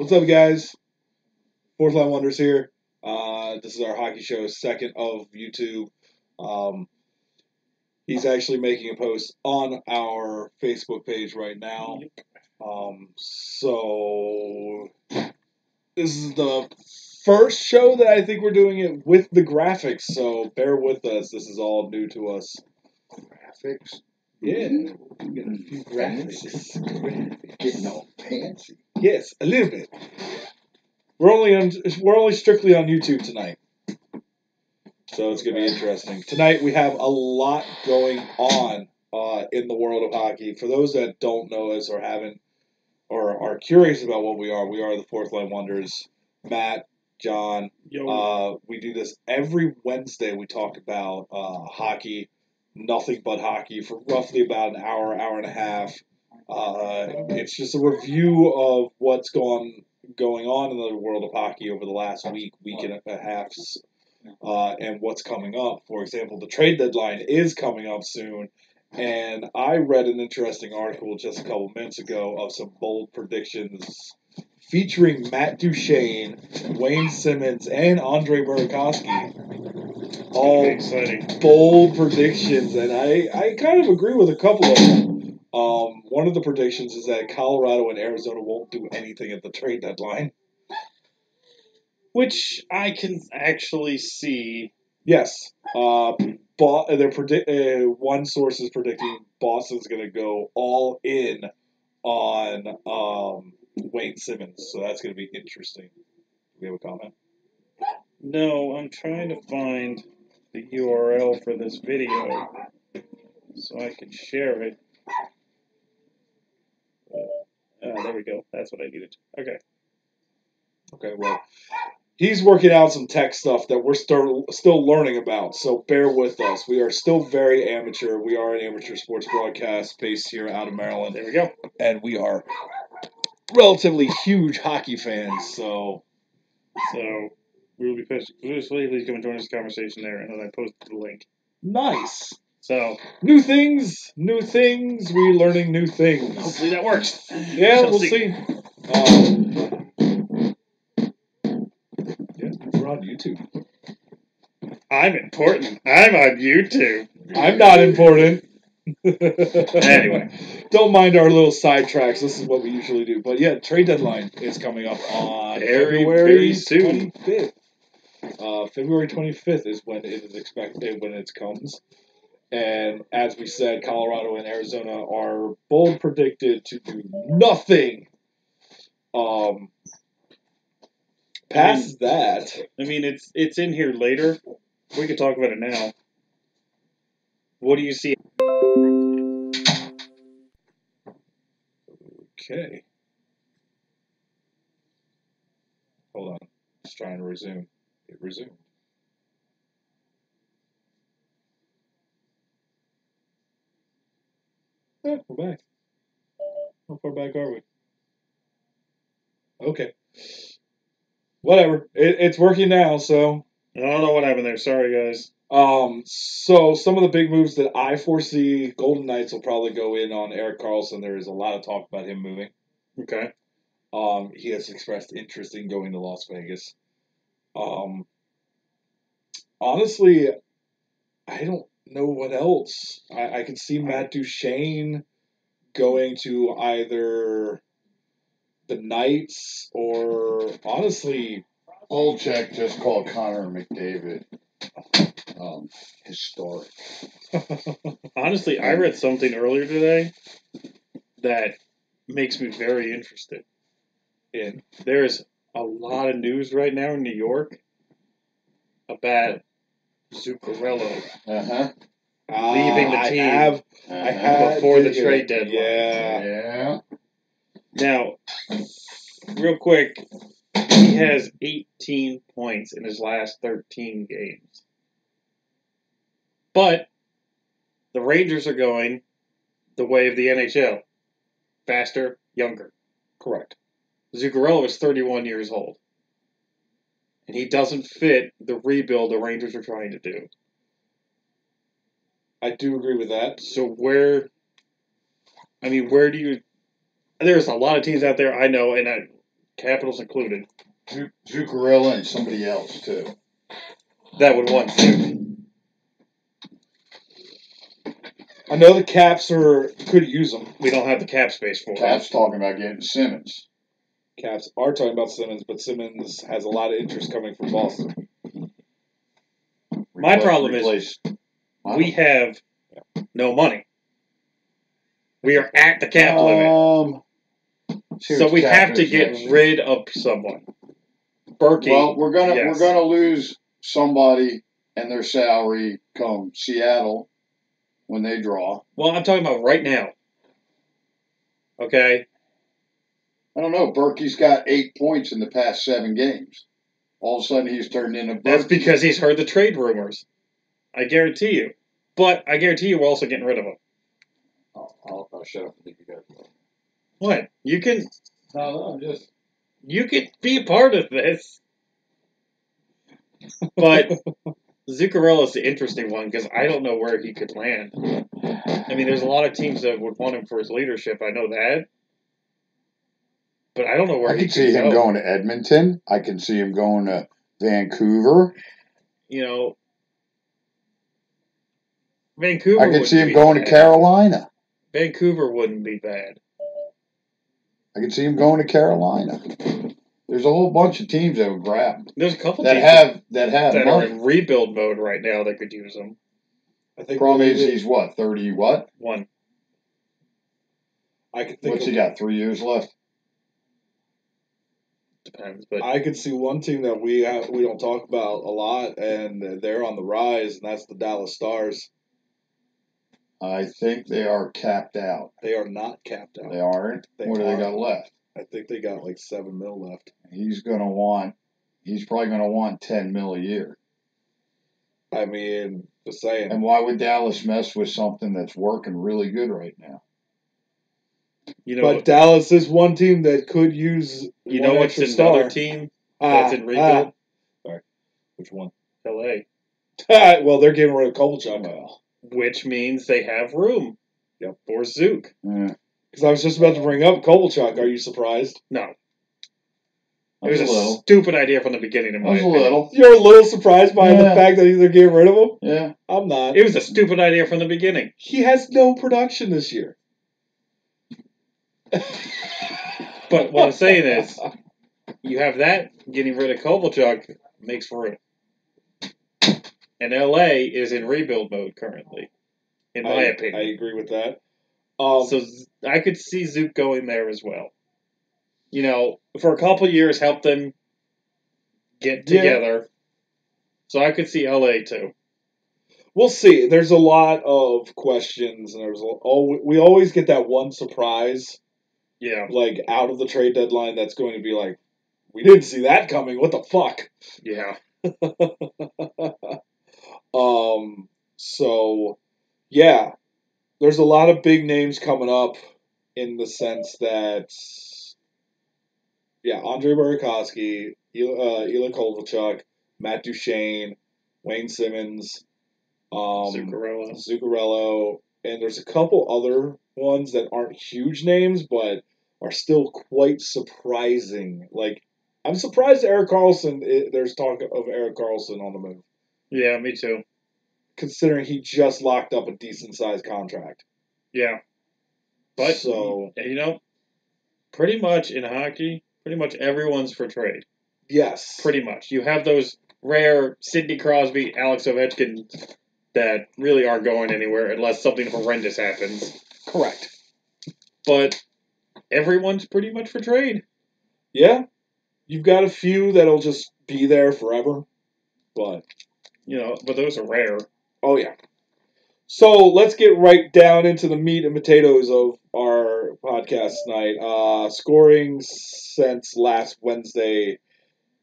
What's up, guys? Fourth Line Wonders here. This is our hockey show, second of YouTube. Um, he's actually making a post on our Facebook page right now. So this is the first show that I think we're doing it with the graphics. So bear with us. This is all new to us. Graphics? Yeah, we got a few graphics. Getting all fancy. Yes, a little bit. We're only strictly on YouTube tonight, so it's gonna be interesting. Tonight we have a lot going on in the world of hockey. For those that don't know us or haven't or are curious about what we are the Fourth Line Wonders. Matt, John, we do this every Wednesday. We talk about hockey, nothing but hockey, for roughly about an hour, hour and a half. It's just a review of what's going on in the world of hockey over the last week and a half, and what's coming up. For example, the trade deadline is coming up soon, and I read an interesting article just a couple minutes ago of some bold predictions featuring Matt Duchene, Wayne Simmons, and Andre Burakovsky. All exciting. Bold predictions, and I kind of agree with a couple of them. One of the predictions is that Colorado and Arizona won't do anything at the trade deadline. Which I can actually see. Yes. One source is predicting Boston's going to go all in on Wayne Simmons, so that's going to be interesting. Do we have a comment? No, I'm trying to find the URL for this video so I can share it. There we go. That's what I needed. Okay. Okay, well, he's working out some tech stuff that we're still learning about, so bear with us. We are still very amateur. We are an amateur sports broadcast based here out of Maryland. There we go. And we are relatively huge hockey fans, so we will be posting. Please come and join this conversation there, and then I posted the link. Nice. So new things, we're learning new things. Hopefully that works. Yeah, we'll see. Yeah, we're on YouTube. I'm important. I'm on YouTube. I'm not important. Anyway. Don't mind our little sidetracks. This is what we usually do. But yeah, trade deadline is coming up on February 25th. February 25th is when it is expected, when it comes. And as we said, Colorado and Arizona are both predicted to do nothing. Past that. I mean, it's in here later. We can talk about it now. What do you see? Okay. Hold on. Just trying to resume. It resumed. Yeah, we're back. How far back are we? Okay. Whatever. It's working now, so. I don't know what happened there. Sorry, guys. So some of the big moves that I foresee, Golden Knights will probably go in on Erik Karlsson. There is a lot of talk about him moving. Okay. He has expressed interest in going to Las Vegas. Honestly, I don't know what else. I could see Matt Duchene going to either the Knights or, honestly... Olchek just called Connor McDavid historic. Honestly, I read something earlier today that makes me very interested. There's a lot of news right now in New York about Zuccarello leaving the team before the trade deadline. Yeah. Now, real quick, he has 18 points in his last 13 games. But the Rangers are going the way of the NHL. Faster, younger. Correct. Zuccarello is 31 years old. And he doesn't fit the rebuild the Rangers are trying to do. I do agree with that. So where do you... There's a lot of teams out there I know, and Capitals included. Zuccarello and somebody else, too. That would want Zook. I know the Caps could use them. We don't have the cap space for Cap's talking about getting Simmons. Caps are talking about Simmons, but Simmons has a lot of interest coming from Boston. My problem is Replace. we have no money. We are at the cap limit. So we have to get rid of someone. Berkey. Well, we're gonna yes. lose somebody and their salary come Seattle when they draw. Well, I'm talking about right now. Okay? I don't know. Berkey's got 8 points in the past 7 games. All of a sudden, he's turned into Berkey. That's because he's heard the trade rumors. I guarantee you. But I guarantee you we're also getting rid of him. I'll shut up and leave you guys alone. What? You can No, I'm just. You could be a part of this. But Zuccarello's the interesting one because I don't know where he could land. I mean, there's a lot of teams that would want him for his leadership. I know that. But I don't know where I he can see him going to Edmonton. I can see him going to Vancouver. You know, Vancouver. I can see him going to Carolina. Vancouver wouldn't be bad. I can see him going to Carolina. There's a whole bunch of teams that would grab him. There's a couple that teams that are in rebuild mode right now that could use him. I think problem is he's what, 30 what? 1. I could think What's he got? 3 years left. Depends, but I could see one team that we don't talk about a lot, and they're on the rise, and that's the Dallas Stars. I think they are capped out. They are not capped out. They aren't? What do they got left? I think they got like $7 million left. He's probably going to want $10 million a year. I mean, just saying. And why would Dallas mess with something that's working really good right now? You know, but Dallas is one team that could use. You know what's another team that's in rebuild? Sorry, which one? LA. Well, they're getting rid of Kovalchuk. Well, which means they have room. Yep. For Zook. Yeah. Because I was just about to bring up Kovalchuk. Are you surprised? No. It was a stupid idea from the beginning, in my opinion. little. You're a little surprised by the fact that they're getting rid of him? Yeah. I'm not. It was a stupid idea from the beginning. He has no production this year. But what I'm saying is, you have that, getting rid of Kovalchuk makes room. And LA is in rebuild mode currently, in my opinion. I agree with that. So I could see Zook going there as well. You know, for a couple of years, help them get together. So I could see LA too. We'll see. There's a lot of questions, and we always get that one surprise. Yeah. Like out of the trade deadline, that's going to be like, we didn't see that coming. What the fuck? Yeah. So, yeah, there's a lot of big names coming up in the sense that, yeah, Andre Burakovsky, Ilya Kovalchuk, Matt Duchene, Wayne Simmons, Zuccarello, and there's a couple other ones that aren't huge names, but are still quite surprising. Like, I'm surprised Erik Karlsson, there's talk of Erik Karlsson on the move. Yeah, me too. Considering he just locked up a decent-sized contract. Yeah. But, you know, pretty much in hockey, pretty much everyone's for trade. Yes. Pretty much. You have those rare Sidney Crosby, Alex Ovechkin that really aren't going anywhere unless something horrendous happens. Correct. But everyone's pretty much for trade. Yeah. You've got a few that'll just be there forever. But, you know, but those are rare. Oh, yeah. So let's get right down into the meat and potatoes of our podcast tonight. Scoring since last Wednesday,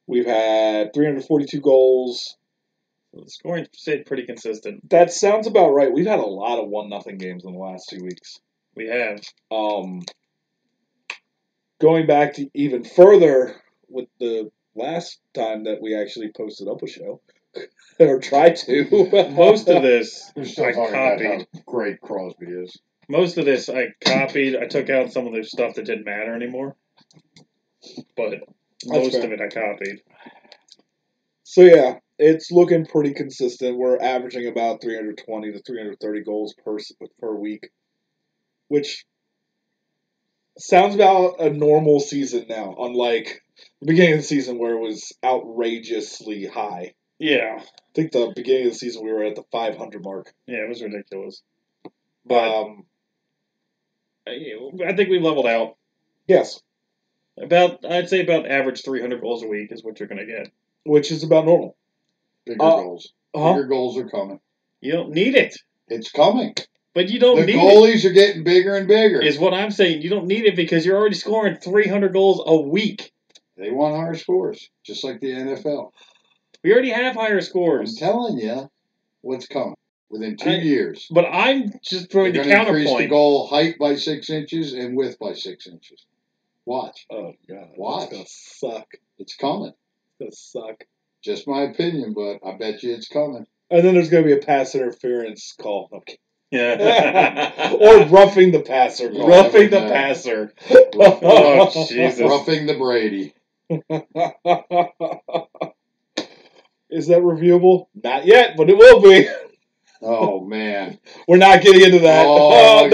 we've had 342 goals. The scoring stayed pretty consistent. That sounds about right. We've had a lot of 1-0 games in the last 2 weeks. We have. Going back to even further with the last time that we actually posted up a show. Or tried to. Most of this I copied. About how great Crosby is. Most of this I copied. I took out some of the stuff that didn't matter anymore. but That's most fair. of it I copied. So yeah, it's looking pretty consistent. We're averaging about 320 to 330 goals per week, which sounds about a normal season now, unlike the beginning of the season where it was outrageously high. Yeah. I think the beginning of the season we were at the 500 mark. Yeah, it was ridiculous. But I think we leveled out. Yes, I'd say about average 300 goals a week is what you're going to get. which is about normal. Bigger goals. Uh-huh. Bigger goals are coming. You don't need it. It's coming. But you don't The need goalies are getting bigger and bigger. it. Is what I'm saying. You don't need it because you're already scoring 300 goals a week. They want higher scores, just like the NFL. We already have higher I'm scores. telling you what's coming within 2 years. But I'm just throwing They're the going to increase the counterpoint. goal height by 6 inches and width by 6 inches. Watch. Oh god, Watch. that's gonna suck. It's coming. It's gonna suck. Just my opinion, but I bet you it's coming. And then there's gonna be a pass interference call. Okay. Yeah. Or roughing the passer call. Roughing the passer. Oh, Jesus. Roughing the Brady. Is that reviewable? Not yet, but it will be. Oh, man. We're not getting into that. Oh,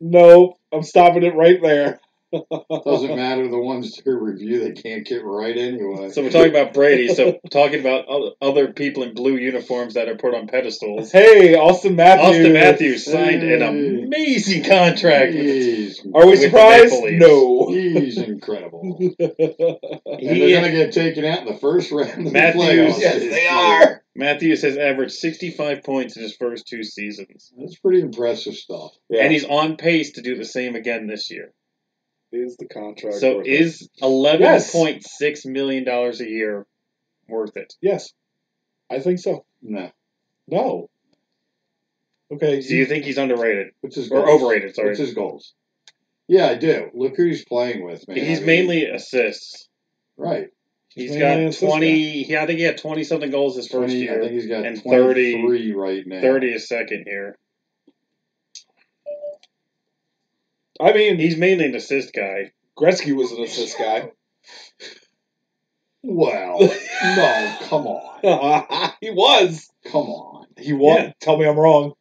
Nope. I'm stopping it right there. Doesn't matter the ones who review, they can't get right anyway. So we're talking about Brady. So talking about other people in blue uniforms that are put on pedestals. Hey, Austin Matthews. Austin Matthews signed an amazing contract. Are we surprised? No. He's incredible. And they're going to get taken out in the first round of the Matthews, playoffs. Yes, they are. Matthews has averaged 65 points in his first 2 seasons. That's pretty impressive stuff. Yeah. And he's on pace to do the same again this year. Is the contract So worth is $11.6 million a year worth it? Yes. I think so. No. No. Okay. Do you think he's underrated? What's his Or goals? overrated, sorry. What's his goals? Yeah, I do. Look who he's playing with, man. He's mainly assists. Right. He's got mainly an assist 20. I think he had 20-something goals his first 20, year. I think he's got and 23 right now. 30 his second year. I mean, He's mainly an assist guy. Gretzky was an assist guy. Well, no, come on. He was. Come on. He won. Yeah. Tell me I'm wrong.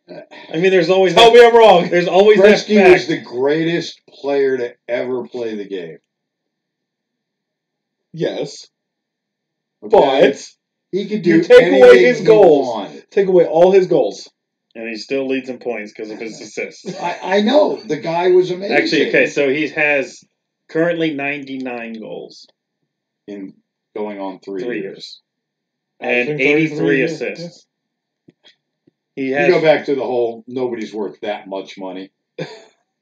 I mean, there's always Tell me I'm wrong. There's always Gretzky that was fact. the greatest player to ever play the game. Yes. Okay? But he could do you take away anything his he goals. wanted. Take away all his goals. And he still leads in points because of his assists. I know. The guy was amazing. Actually, okay, so he has currently 99 goals. In going on 3 years. And Averaging 83 33, assists. He You has. go back to the whole nobody's worth that much money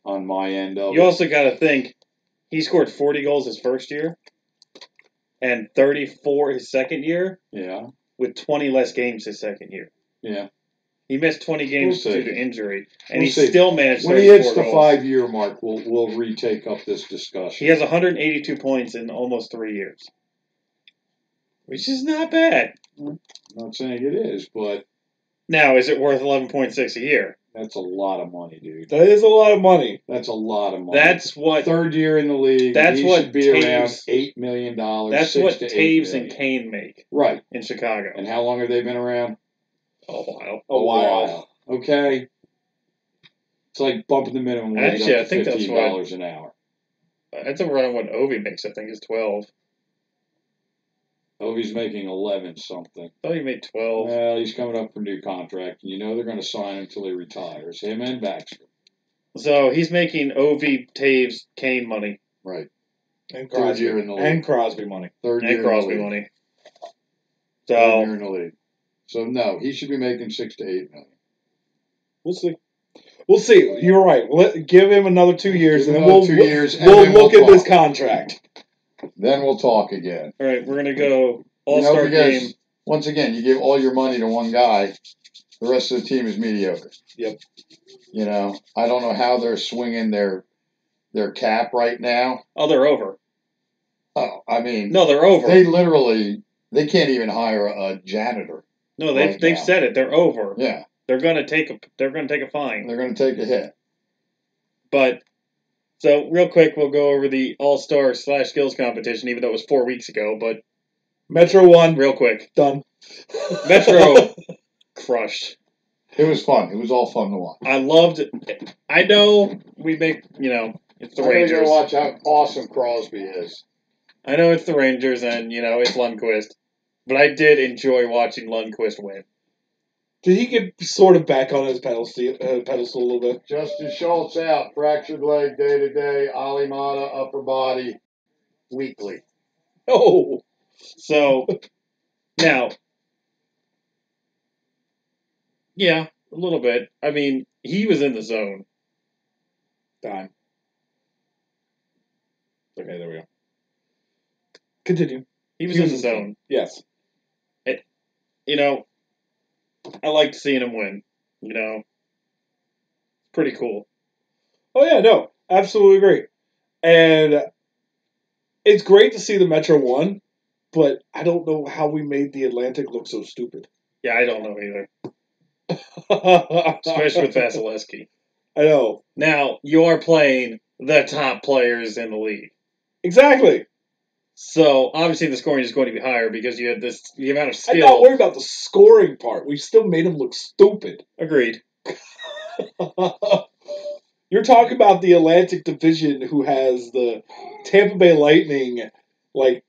on my end of You it. also got to think he scored 40 goals his first year and 34 his second year Yeah. with 20 less games his second year. Yeah. He missed 20 games We'll see. due to injury, and We'll he see. still managed When 34 he hits the goals. 5-year mark, we'll retake up this discussion. He has 182 points in almost 3 years, which is not bad. I'm not saying it is, but Now, is it worth 11.6 a year? that's a lot of money, dude. That is a lot of money. That's a lot of money. That's what. Third year in the league. That's he what should be around Taves- $8 million. That's 6 what to 8 Taves million. and Kane make Right. in Chicago. And how long have they been around? A while. A while. Okay. It's like bumping the minimum wage Actually, I up to think that's $15 an hour. That's around what Ovi makes. I think is 12. Ovi's making 11 something. I thought he made 12. Well, he's coming up for a new contract, and you know they're going to sign him until he retires. Him and Baxter. So he's making Ovi, Taves, Kane money. Right. And Third Crosby. year in the league. And Crosby money. Third year And Crosby in the league. money. Third So year in the league. So no, he should be making 6 to 8 million. We'll see. We'll see. You're right. Give him another 2 years, Give and him then another 2 years, and we'll then we'll look at this talk. contract. Then we'll talk again. all right, we're gonna go All-Star because game. once again, you give all your money to one guy, the rest of the team is mediocre. Yep. You know, I don't know how they're swinging their cap right now. Oh, they're over. Oh, I mean, No, they're over. they can't even hire a janitor. No, they've now. said it. They're over. Yeah, They're gonna take a fine. they're going to take a hit. But So, real quick, we'll go over the All-Star / Skills competition, even though it was 4 weeks ago, but Metro won. real quick. Done. Metro crushed. It was fun. It was all fun to watch. I loved it. I know we make, it's the I'm gonna Rangers. go watch how awesome Crosby is. I know it's the Rangers and, it's Lundqvist. But I did enjoy watching Lundqvist win. Did he get sort of back on his pedestal a little bit? Justin Schultz out, fractured leg day to day. Ali Mata upper body weekly. Oh. So, now, yeah, a little bit. I mean, he was in the zone. Time. Okay, there we go. Continue. He was in the zone. Yes. I liked seeing him win. Pretty cool. Oh, yeah, no. Absolutely agree. And it's great to see the Metro won, but I don't know how we made the Atlantic look so stupid. Yeah, I don't know either. Especially with Vasilevsky. I know. Now, you are playing the top players in the league. Exactly. So, obviously, the scoring is going to be higher because you had the amount of skill. I'm not worried about the scoring part. We still made him look stupid. Agreed. You're talking about the Atlantic Division, who has the Tampa Bay Lightning,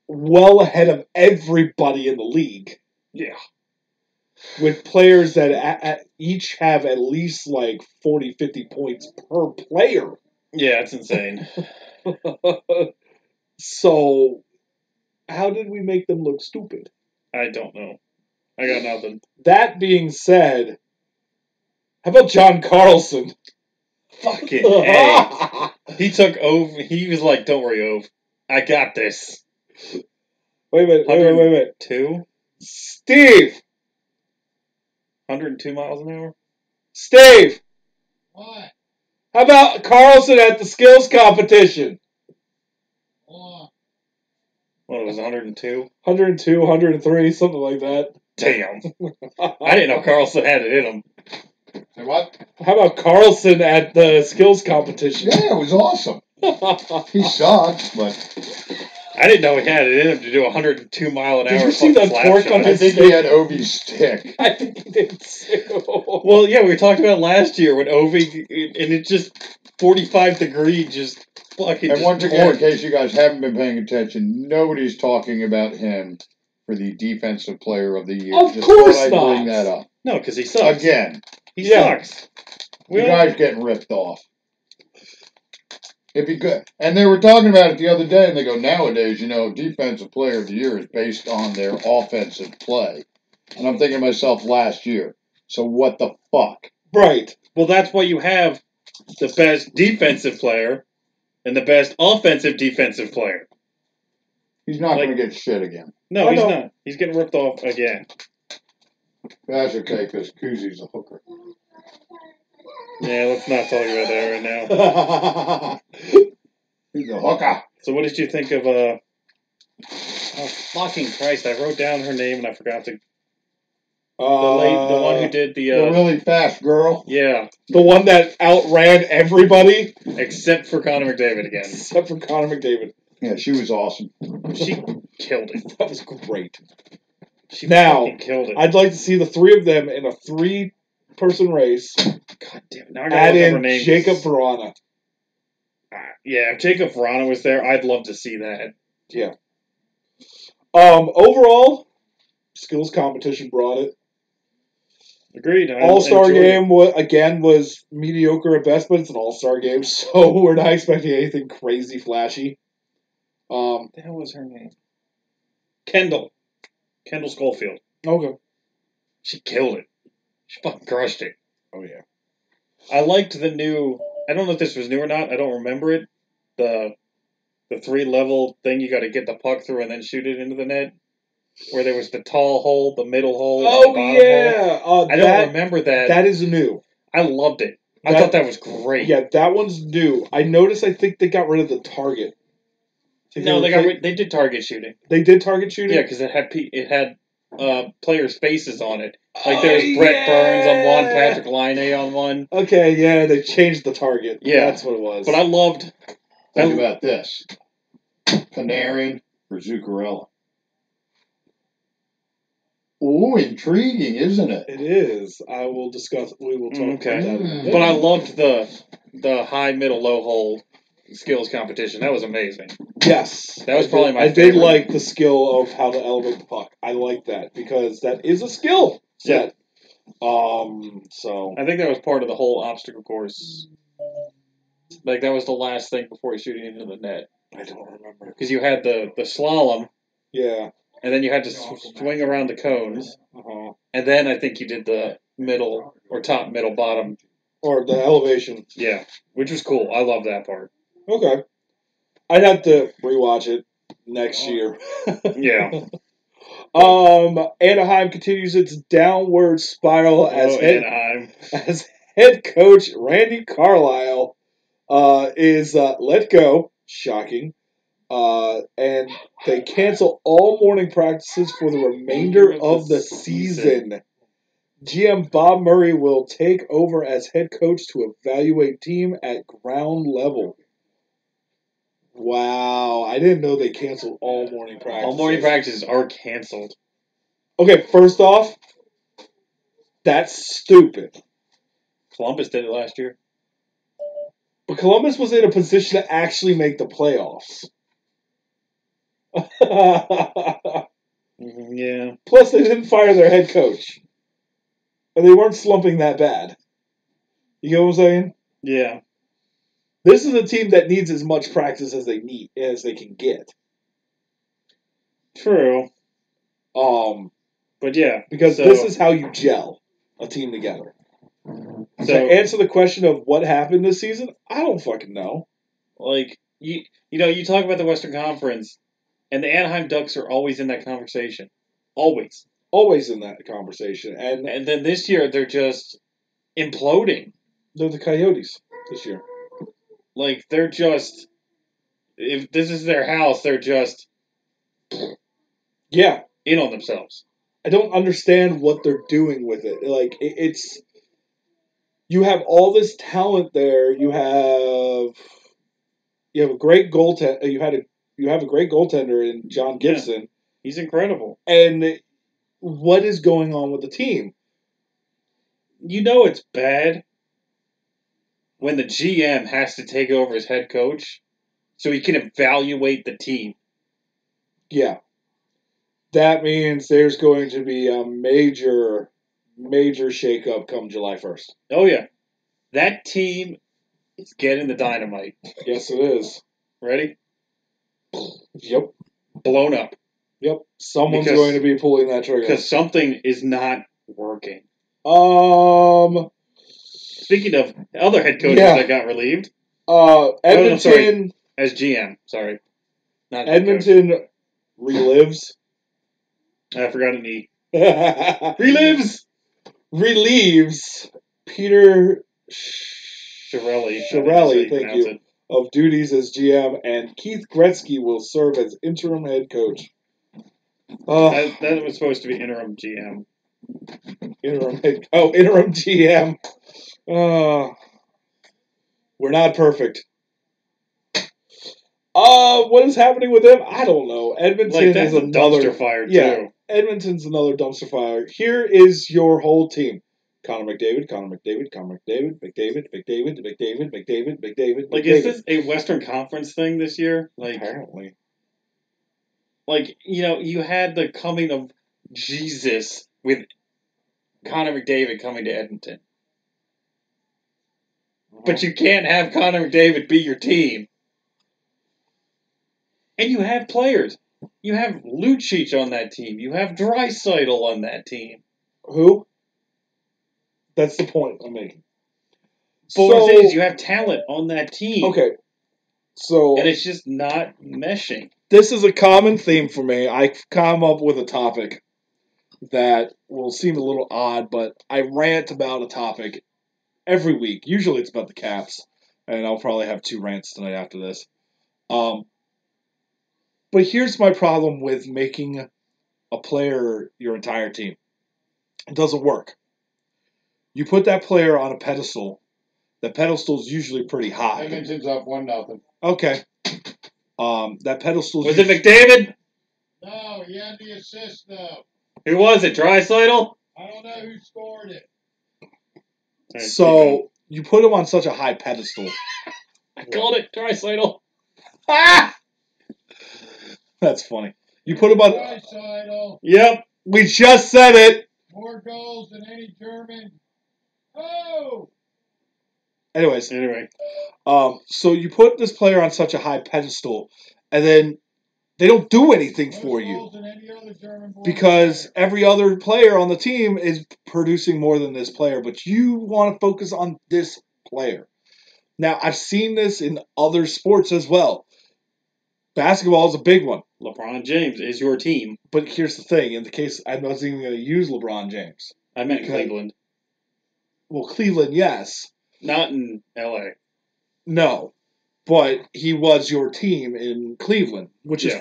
well ahead of everybody in the league. Yeah. With players that each have at least 40, 50 points per player. Yeah, it's insane. So, how did we make them look stupid? I don't know. I got nothing. That being said, how about John Carlson? Fucking A. He took over. He was like, don't worry, Ove. I got this. Wait a minute. 2? Steve! 102 miles an hour? Steve! What? How about Carlson at the skills competition? What? What, it was 102? 102, 103, something like that. Damn. I didn't know Carlson had it in him. Say what? How about Carlson at the skills competition? Yeah, it was awesome. He sucks, but I didn't know he had it in him to do 102 mile an hour. Did you see the torque on I his think stick? he had Ovi's stick. I think he did too. Well, yeah, we talked about last year when Ovi, and it just 45 degree just fucking. And just once again, in torqued. case you guys haven't been paying attention, nobody's talking about him for the Defensive Player of the Year. Of Just course thought I'd not. bring that up. No, because he sucks. Again, He Yeah. sucks. you guys getting ripped off. It'd be good. And they were talking about it the other day, and they go, nowadays, Defensive Player of the Year is based on their offensive play. And I'm thinking to myself last year, so what the fuck? Right. Well, that's why you have the best defensive player and the best offensive defensive player. He's not going to get shit again. No, I he's know. not. He's getting ripped off again. That's okay, because Koozy's a hooker. Yeah, let's not talk about that right now. He's a hooker. So, what did you think of? Oh, fucking Christ! I wrote down her name and I forgot to. The one who did the. The really fast girl. Yeah, the one that outran everybody except for Connor McDavid again. except for Connor McDavid. Yeah, she was awesome. She killed it. That was great. She Now, fucking killed it. I'd like to see the three of them in a three-person race. God damn it! Now I gotta Add look up her in name. Jacob Verana. Yeah, if Jacob Verana was there, I'd love to see that. Yeah. Overall, skills competition brought it. Agreed. I All-Star enjoyed it. game was mediocre at best, but it's an All-Star game, so we're not expecting anything crazy flashy. What the hell was her name? Kendall Schofield. Okay. She killed it. She fucking crushed it. Oh yeah. I liked the new. I don't know if this was new or not. I don't remember it. The 3-level thing you got to get the puck through and then shoot it into the net. Where there was the tall hole, the middle hole, and the bottom hole. I don't remember that. That is new. I loved it. I thought that was great. Yeah, that one's new. I noticed. I think they got rid of the target. No, they did target shooting. They did target shooting. Yeah, because it had players' faces on it. Like there's Brett Burns on one, Patrick Laine on one. Okay, yeah, they changed the target. Yeah. That's what it was. But I loved. Think about this: Panarin for Zuccarello. Ooh, intriguing, isn't it? It is. I will discuss. We will talk Okay. about that in a bit. But I loved the high, middle, low hold skills competition. That was amazing. Yes, That was probably my I did favorite. like the skill of how to elevate the puck. I like that because that is a skill set. So I think that was part of the whole obstacle course. Like that was the last thing before he's shooting into the net. I don't remember. Because you had the slalom, Yeah. and then you had to swing around the cones, and then I think you did the middle or top, middle, bottom. Or the elevation. Yeah, which was cool. I love that part. Okay. I'd have to rewatch it next year. Yeah. Anaheim continues its downward spiral as Anaheim. as head coach Randy Carlisle is let go. Shocking. And they cancel all morning practices for the remainder of the season. GM Bob Murray will take over as head coach to evaluate team at ground level. Wow, I didn't know they canceled all morning practices. All morning practices are canceled. Okay, first off, that's stupid. Columbus did it last year. But Columbus was in a position to actually make the playoffs. Yeah. Plus, they didn't fire their head coach. And they weren't slumping that bad. You get what I'm saying? Yeah. This is a team that needs as much practice as they can get. True. But yeah, because this is how you gel a team together. So to answer the question of what happened this season, I don't fucking know. Like you talk about the Western Conference, and the Anaheim Ducks are always in that conversation, always in that conversation, and then this year they're just imploding. They're the Coyotes this year. Like they're just, if this is their house, they're just in on themselves. I don't understand what they're doing with it. Like it's you have all this talent there. You have a great goaltender. You have a great goaltender in John Gibson. Yeah, he's incredible. And what is going on with the team? You know it's bad when the GM has to take over as head coach so he can evaluate the team. Yeah. That means there's going to be a major shakeup come July 1st. Oh, yeah. That team is getting the dynamite. Yes, it is. Ready? Yep. Blown up. Yep. Someone's going to be pulling that trigger. Because something is not working. Speaking of other head coaches that got relieved. Edmonton. As GM, sorry. Not Edmonton relives. I forgot an E. Relieves Peter Chiarelli, thank you, of duties as GM, and Keith Gretzky will serve as interim head coach. That was supposed to be interim GM. Interim GM. We're not perfect. What is happening with them? I don't know. Edmonton is another dumpster fire too. Edmonton's another dumpster fire. Here is your whole team: Connor McDavid. Like, is this a Western Conference thing this year? Like, apparently. Like, you had the coming of Jesus with Connor McDavid coming to Edmonton. But you can't have Connor McDavid be your team. And you have players. You have Lucic on that team. You have Draisaitl on that team. Who? That's the point I'm making. But what I'm saying is you have talent on that team. Okay. So and it's just not meshing. This is a common theme for me. I come up with a topic that will seem a little odd, but I rant about a topic every week. Usually it's about the Caps, and I'll probably have 2 rants tonight after this. But here's my problem with making a player your entire team. It doesn't work. You put that player on a pedestal. The pedestal's usually pretty high. Edmonton's up 1-0. Okay. That pedestal's Was it McDavid? No, he had the assist though. Who was it? Draisaitl? I don't know who scored it. Right, So you put him on such a high pedestal. I called it Draisaitl. Ah! That's funny. You put him on. Draisaitl. Yep. We just said it. More goals than any German. Oh! Anyways, Anyway. so you put this player on such a high pedestal, and then they don't do anything for you because every other player on the team is producing more than this player, but you want to focus on this player. Now, I've seen this in other sports as well. Basketball is a big one. LeBron James is your team. But here's the thing. In the case, I wasn't even going to use LeBron James. I meant Cleveland. Well, Cleveland, yes. Not in L.A. No. But he was your team in Cleveland, which is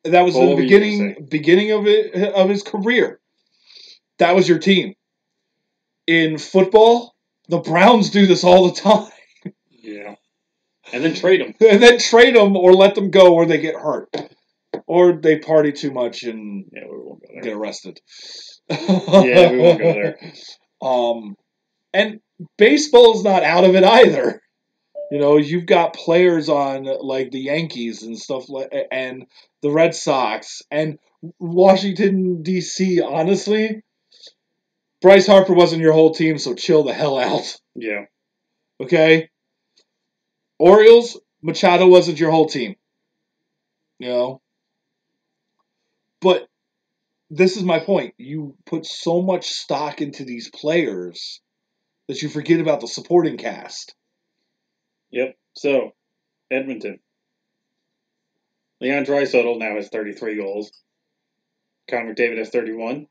that was Well, the beginning of his career. That was your team. In football, the Browns do this all the time. Yeah. And then trade them. And then trade them or let them go or they get hurt. Or they party too much and we won't go there. Get arrested. Yeah, we won't go there. And baseball's not out of it either. You know, you've got players on like the Yankees and stuff and the Red Sox and Washington D.C. Honestly, Bryce Harper wasn't your whole team, so chill the hell out. Yeah. Okay. Orioles, Machado wasn't your whole team. You know. But this is my point. You put so much stock into these players that you forget about the supporting cast. Yep. So, Edmonton. Leon Draisaitl now has 33 goals. Connor McDavid has 31.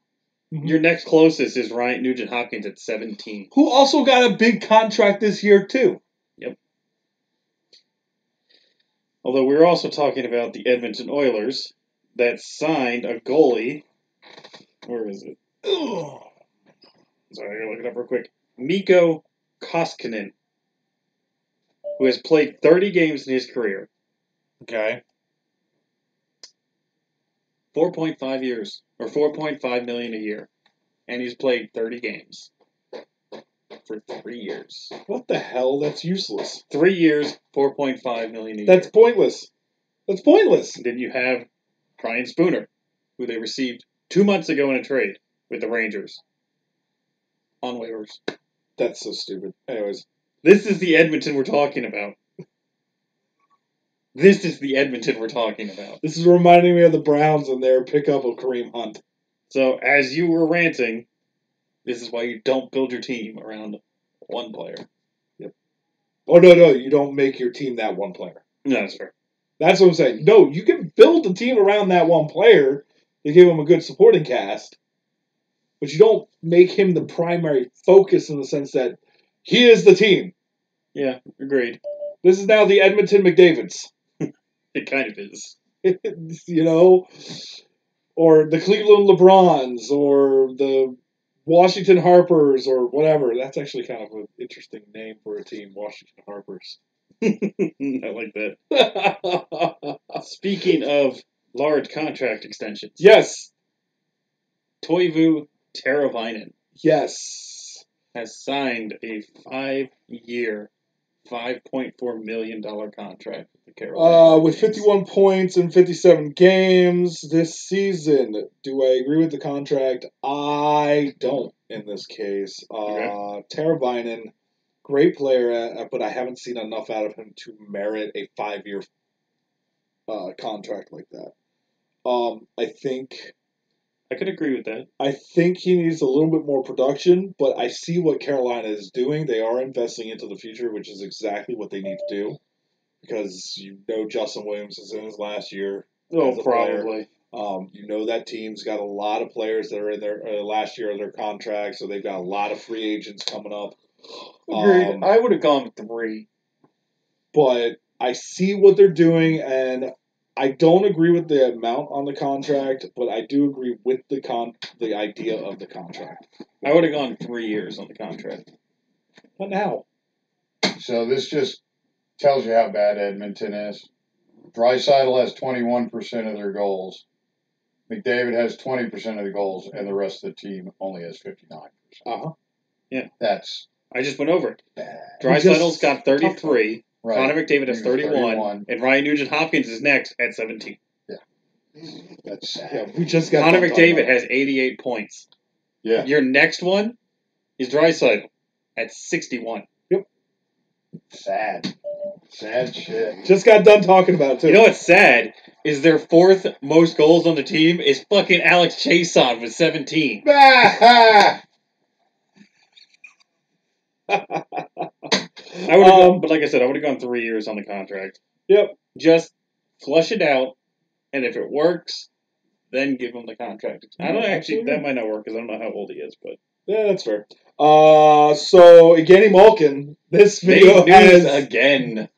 Mm-hmm. Your next closest is Ryan Nugent-Hopkins at 17. Who also got a big contract this year, too. Yep. Although we're also talking about the Edmonton Oilers that signed a goalie. Where is it? Ugh. Sorry, I gotta look it up real quick. Mikko Koskinen, who has played 30 games in his career. Okay. 4.5 years, or $4.5 million a year. And he's played 30 games. For 3 years. What the hell? That's useless. 3 years, $4.5 million a year. That's pointless. That's pointless. Then you have Brian Spooner, who they received 2 months ago in a trade with the Rangers. On waivers. That's so stupid. Anyways. This is the Edmonton we're talking about. This is the Edmonton we're talking about. This is reminding me of the Browns and their pickup of Kareem Hunt. So, as you were ranting, this is why you don't build your team around one player. Yep. Oh, no. You don't make your team that one player. No, that's fair. That's what I'm saying. No, you can build a team around that one player to give him a good supporting cast. But you don't make him the primary focus in the sense that he is the team. Yeah, agreed. This is now the Edmonton McDavids. It kind of is. You know? Or the Cleveland LeBrons, or the Washington Harpers, or whatever. That's actually kind of an interesting name for a team, Washington Harpers. I like that. Speaking of large contract extensions. Yes. Toivu Teravainen. Yes. Has signed a 5-year, $5.4 million contract with the Carolina. With 51 points in 57 games this season. Do I agree with the contract? I don't in this case. Okay. Teravainen, great player, but I haven't seen enough out of him to merit a 5-year contract like that. I could agree with that. I think he needs a little bit more production, but I see what Carolina is doing. They are investing into the future, which is exactly what they need to do. Because you know Justin Williams is in his last year. Oh, probably. You know that team's got a lot of players that are in their last year of their contract, so they've got a lot of free agents coming up. Agreed. I would have gone with 3. But I see what they're doing, and I don't agree with the amount on the contract, but I do agree with the idea of the contract. I would have gone 3 years on the contract. What now? So this just tells you how bad Edmonton is. Draisaitl has 21% of their goals. McDavid has 20% of the goals, and the rest of the team only has 59%. Uh-huh. Yeah. That's I just went over it. bad. Draisaitl's got 33. Right. Connor McDavid has He 31. And Ryan Nugent-Hopkins is next at 17. That's sad. Yeah, we just got Connor done talking McDavid about has 88 points. Yeah. Your next one is Draisaitl at 61. Sad. Sad shit. it. Just got done talking about it, too. You know what's sad? Is their fourth most goals on the team is fucking Alex Chason with 17. Ah! I would have gone, but like I said, I would have gone 3 years on the contract. Yep. Just flush it out, and if it works, then give him the contract. I don't actually, absolutely. that might not work because I don't know how old he is, but. Yeah, that's fair. So, Evgeny Malkin, this video Big news has... again.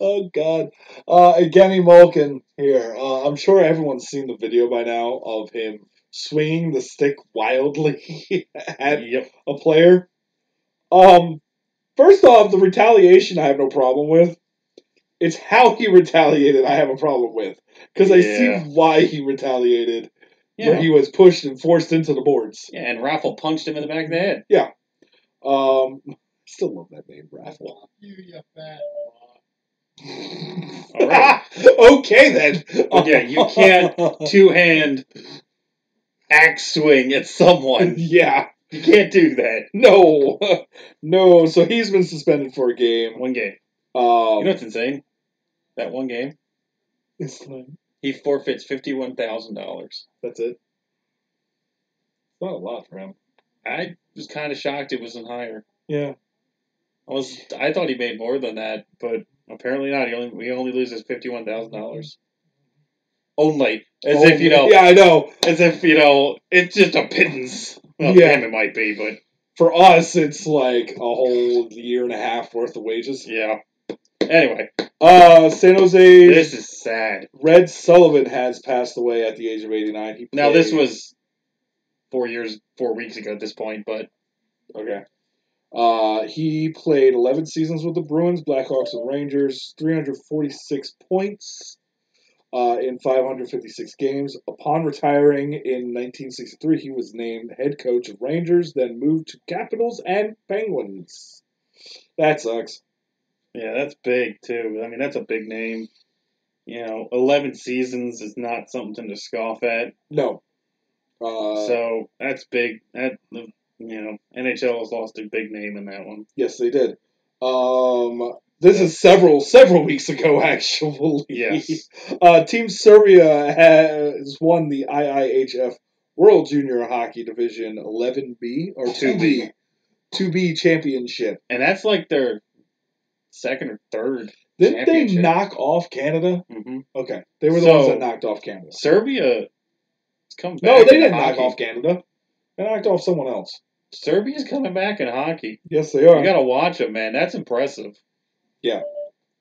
Oh, God. Evgeny Malkin here. I'm sure everyone's seen the video by now of him swinging the stick wildly at a player. First off, the retaliation I have no problem with. It's how he retaliated I have a problem with. Because I see why he retaliated, where he was pushed and forced into the boards. Yeah, and Raffle punched him in the back of the head. Yeah. Still love that name, Raffle. You fat. All right. Okay, then. But yeah, you can't two-hand axe swing at someone. Yeah. You can't do that. No. No, so he's been suspended for a game. 1 game. You know what's insane? That 1 game? It's like, he forfeits $51,000. That's it. Not a lot for him. I was kind of shocked it wasn't higher. Yeah. I thought he made more than that, but apparently not. He only loses $51,000. Only. As if, you know. Yeah, I know. As if, you know, it's just a pittance. Well, Yeah. damn, it might be, but. For us, it's like a whole year and a half worth of wages. Yeah. Anyway. San Jose. This is sad. Red Sullivan has passed away at the age of 89. Now, this was 4 weeks ago at this point, but. Okay. He played 11 seasons with the Bruins, Blackhawks, and Rangers, 346 points in 556 games. Upon retiring in 1963, he was named head coach of Rangers, then moved to Capitals and Penguins. That sucks. Yeah, that's big, too. I mean, that's a big name. You know, 11 seasons is not something to scoff at. No. So, that's big. You know, NHL has lost a big name in that one. Yes, they did. This is several weeks ago, actually. Yes. Team Serbia has won the IIHF World Junior Hockey Division 11B or 2B championship. And that's like their second or third. Didn't they knock off Canada? Mm-hmm. Okay, they were the ones that knocked off Canada. Serbia has come back. No, they didn't knock off Canada. They knocked off someone else. Serbia's coming back in hockey. Yes, they are. You gotta watch them, man. That's impressive. Yeah.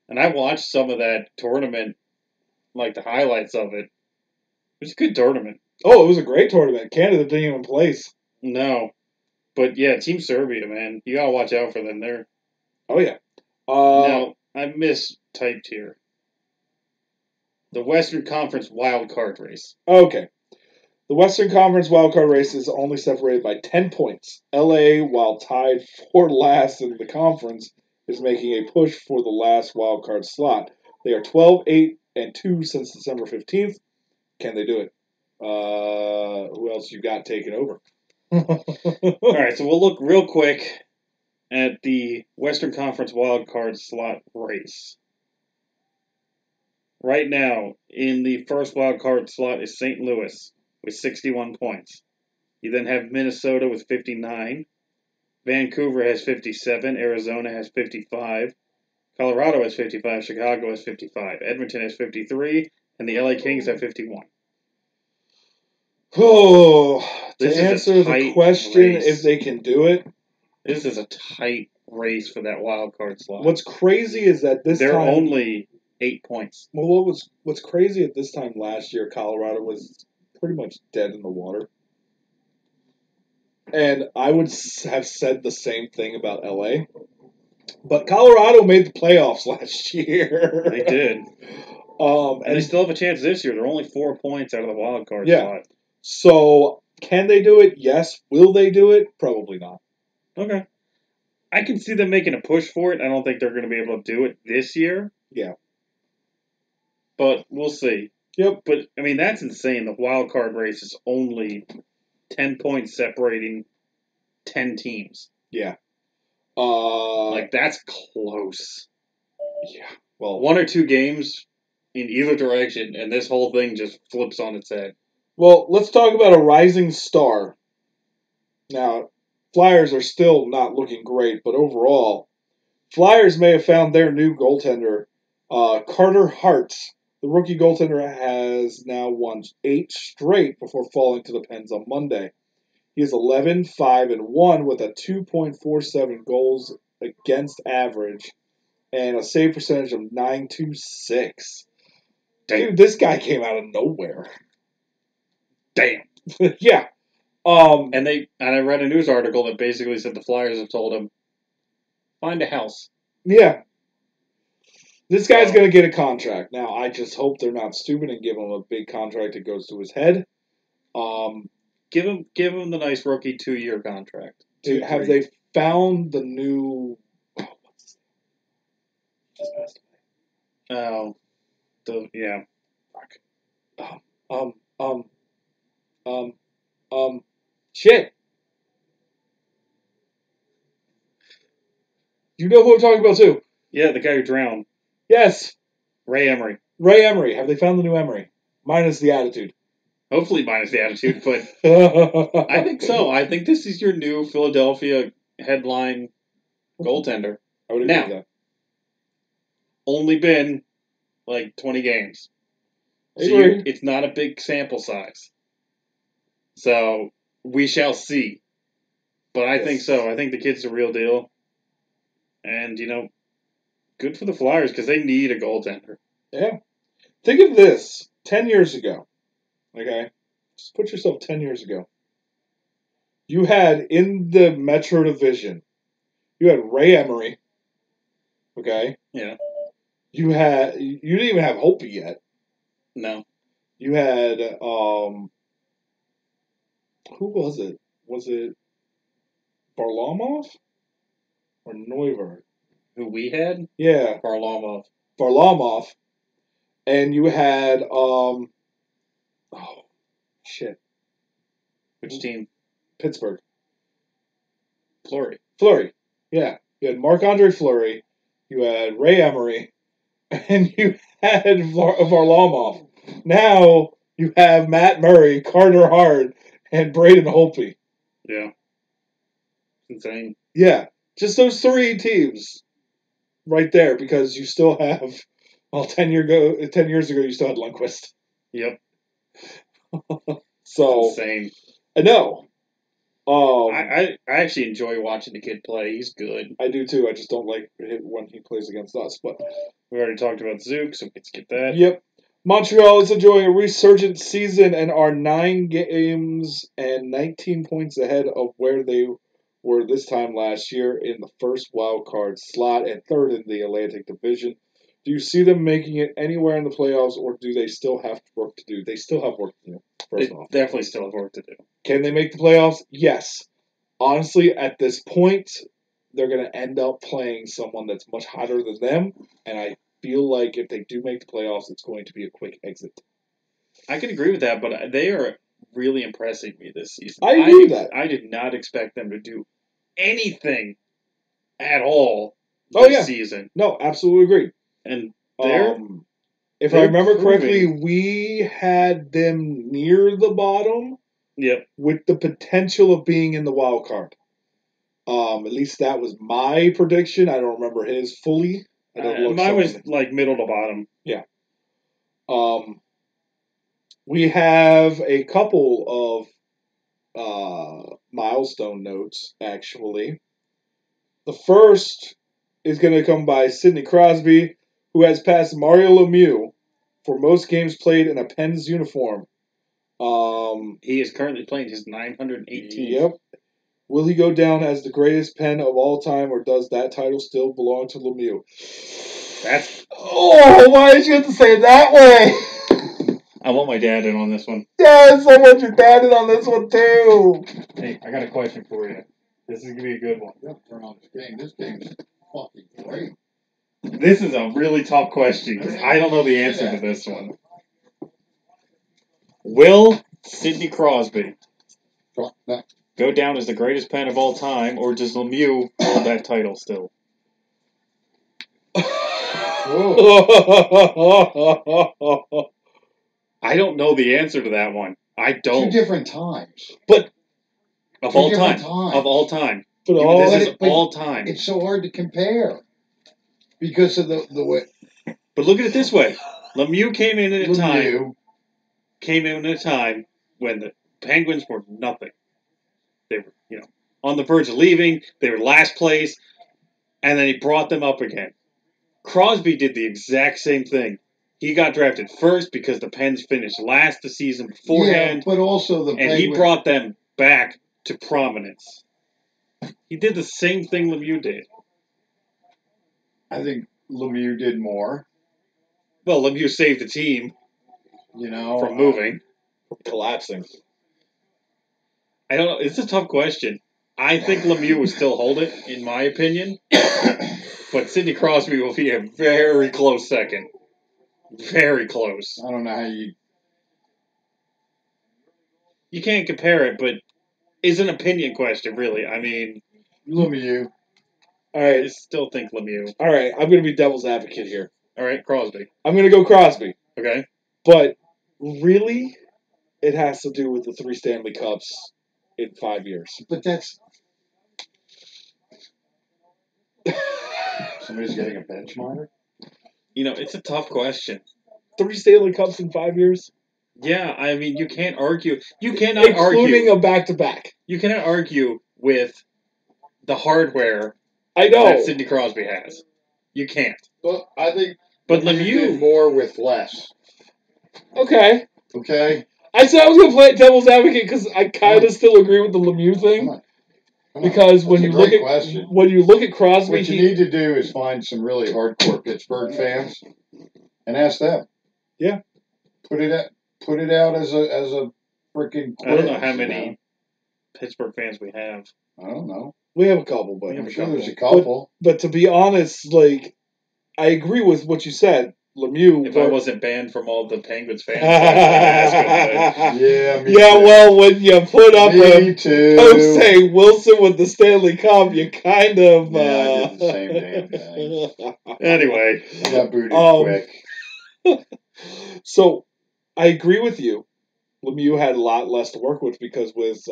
And I watched some of that tournament, like the highlights of it. It was a good tournament. Oh, it was a great tournament. Canada didn't even place. No. But yeah, Team Serbia, man. You gotta watch out for them there. Oh, yeah. Now, I mistyped here. The Western Conference wild card race. Okay. The Western Conference wildcard race is only separated by 10 points. LA, while tied for last in the conference, is making a push for the last wildcard slot. They are 12-8-2 since December 15th. Can they do it? Who else you got taking over? All right, so we'll look real quick at the Western Conference wildcard slot race. Right now, in the first wildcard slot is St. Louis with 61 points. You then have Minnesota with 59. Vancouver has 57. Arizona has 55. Colorado has 55. Chicago has 55. Edmonton has 53. And the LA Kings have 51. Oh, to This is answer the question race. if they can do it. This is a tight race for that wild card slot. What's crazy is that They're only 8 points. Well, what's crazy at this time last year, Colorado was pretty much dead in the water. And I would have said the same thing about LA. But Colorado made the playoffs last year. They did. And they still have a chance this year. They're only 4 points out of the wild card Yeah. spot. So, can they do it? Yes. Will they do it? Probably not. Okay. I can see them making a push for it. I don't think they're going to be able to do it this year. Yeah. But we'll see. Yep. But, I mean, that's insane. The wild card race is only 10 points separating 10 teams. Yeah. Like, that's close. Yeah. Well, 1 or 2 games in either direction, and this whole thing just flips on its head. Well, let's talk about a rising star. Now, Flyers are still not looking great, but overall, Flyers may have found their new goaltender, Carter Hart. The rookie goaltender has now won 8 straight before falling to the Pens on Monday. He is 11-5-1 with a 2.47 goals against average and a save percentage of .926. Dude, this guy came out of nowhere. Damn. Yeah. And I read a news article that basically said the Flyers have told him, find a house. Yeah. This guy's going to get a contract. Now, I just hope they're not stupid and give him a big contract that goes to his head. Give him the nice rookie 2-year contract. Have they found the new... Oh, what's his name? Just passed away. Yeah. Shit. You know who I'm talking about, too. Yeah, the guy who drowned. Yes. Ray Emery. Ray Emery. Have they found the new Emery? Minus the attitude. Hopefully minus the attitude, but I think so. I think this is your new Philadelphia headline goaltender. I would agree with that. Only been like 20 games. So it's not a big sample size. So we shall see. But I think so. I think the kid's the real deal. And, good for the Flyers because they need a goaltender. Yeah. Think of this. 10 years ago. Okay? Just put yourself 10 years ago. You had in the Metro Division, you had Ray Emery. Okay? Yeah. You didn't even have Holtby yet. No. You had, who was it? Was it Varlamov or Neuver? Who we had? Yeah. Varlamov. And you had, oh, shit. Which team? Pittsburgh. Fleury. Yeah. You had Marc-Andre Fleury. You had Ray Emery. And you had Varlamov. Now you have Matt Murray, Carter Hart, and Braden Holtby. Yeah. Insane. Yeah. Just those 3 teams right there because you still have, well, 10 years ago, you still had Lundqvist. Yep. So, insane. I know. I actually enjoy watching the kid play. He's good. I do too. I just don't like it when he plays against us. But we already talked about Zook, so let's skip that. Yep. Montreal is enjoying a resurgent season and are 9 games and 19 points ahead of where they were this time last year in the first wild card slot and 3rd in the Atlantic Division. Do you see them making it anywhere in the playoffs, or do they still have work to do? They still have work to do, first off. Definitely still have work to do. Can they make the playoffs? Yes. Honestly, at this point, they're going to end up playing someone that's much hotter than them, and I feel like if they do make the playoffs, it's going to be a quick exit. I can agree with that, but they are really impressing me this season. I agree with that. I did not expect them to do anything at all this season. No, absolutely agree. And if I remember correctly, we had them near the bottom. Yep. With the potential of being in the wild card. At least that was my prediction. I don't remember his fully. Mine was like middle to bottom. Yeah. We have a couple of milestone notes, actually. The first is going to come by Sidney Crosby, who has passed Mario Lemieux for most games played in a Pens uniform. He is currently playing his 918th. Yep. Will he go down as the greatest Pen of all time, or does that title still belong to Lemieux? Oh, why did you have to say it that way? I want my dad in on this one. Yes, I want your dad in on this one too. Hey, I got a question for you. This is gonna be a good one. You have to turn on this game. This game is fucking great. This is a really tough question because I don't know the answer to this one. Will Sidney Crosby go down as the greatest Pen of all time, or does Lemieux hold that title still? I don't know the answer to that one. I don't. 2 different times. But of 2 all different time. times. Of all time. But This is all time. It's so hard to compare because of the way. But look at it this way: Lemieux came in at a Lemieux. time when the Penguins were nothing. They were, on the verge of leaving. They were last place, and then he brought them up again. Crosby did the exact same thing. He got drafted first because the Pens finished last the season beforehand. Yeah, but also he brought them back to prominence. He did the same thing Lemieux did. I think Lemieux did more. Well, Lemieux saved the team, from moving, collapsing. I don't know. It's a tough question. I think Lemieux will still hold it, in my opinion. But Sidney Crosby will be a very close second. Very close. I don't know how you. You can't compare it, but it's an opinion question, really. I mean, Lemieux. All right. I still think Lemieux. All right. I'm going to be devil's advocate here. All right, Crosby. I'm going to go Crosby. Okay. But really, it has to do with the 3 Stanley Cups in 5 years. But that's. Somebody's getting a bench monitor? It's a tough question. 3 Stanley Cups in 5 years? Yeah, I mean, you can't argue. You cannot Including argue. a back-to-back. You cannot argue with the hardware I know that Sidney Crosby has. You can't. Well, I think. But Lemieux Lemieux did more with less. Okay. Okay. I said I was going to play devil's advocate because I kind of still agree with the Lemieux thing. Come on. Because when you look at Crosby, what you need to do is find some really hardcore Pittsburgh fans and ask them. Yeah. Put it out as a freaking quiz. I don't know how many Pittsburgh fans we have. I don't know. We have a couple, but I'm sure there's a couple. But to be honest, I agree with what you said. Lemieux. If I wasn't banned from all the Penguins fans, yeah, me yeah. too. Well, when you put up me a too. post saying Wilson with the Stanley Cup, you kind of. Yeah, I did the same damn thing. Anyway, I got booted quick. So, I agree with you. Lemieux had a lot less to work with because with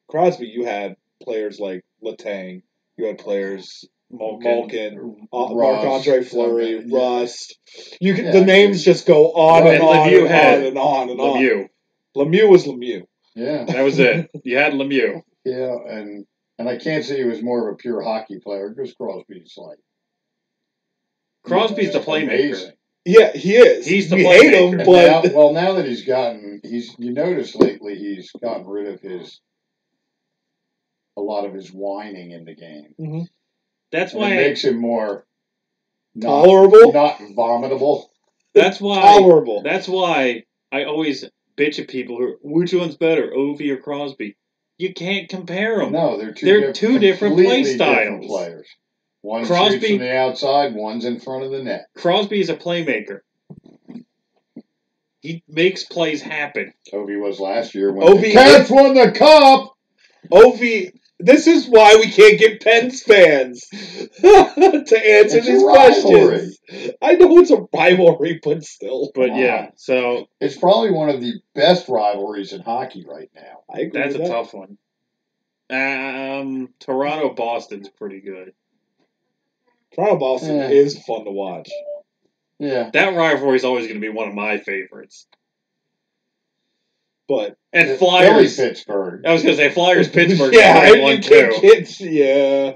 Crosby, you had players like Letang, you had players. Malkin, Marc-Andre Fleury, Rust. The names just go on and on and on and on and on. Lemieux was Lemieux. Yeah. That was it. You had Lemieux. Yeah, and I can't say he was more of a pure hockey player because Crosby's Crosby's the playmaker. Amazing. Yeah, he is. He's the we playmaker. hate him, but now that you notice lately he's gotten rid of a lot of his whining in the game. Mm-hmm. That's why it makes him more tolerable, not vomitable. That's why tolerable. That's why I always bitch at people which one's better, Ovi or Crosby? You can't compare them. No, they're two different play styles. Different players. One Crosby, shoots from the outside, one's in front of the net. Crosby is a playmaker. He makes plays happen. Ovi was last year when the Cats won the cup. Ovi. This is why we can't get Pens fans to answer these questions. I know it's a rivalry, but still. But yeah, so it's probably one of the best rivalries in hockey right now. I agree. That's a tough one. Toronto Boston's pretty good. Toronto Boston is fun to watch. Yeah, that rivalry is always going to be one of my favorites. And Philly, Flyers, Pittsburgh. I was going to say Flyers, Pittsburgh. Yeah, one too. Yeah.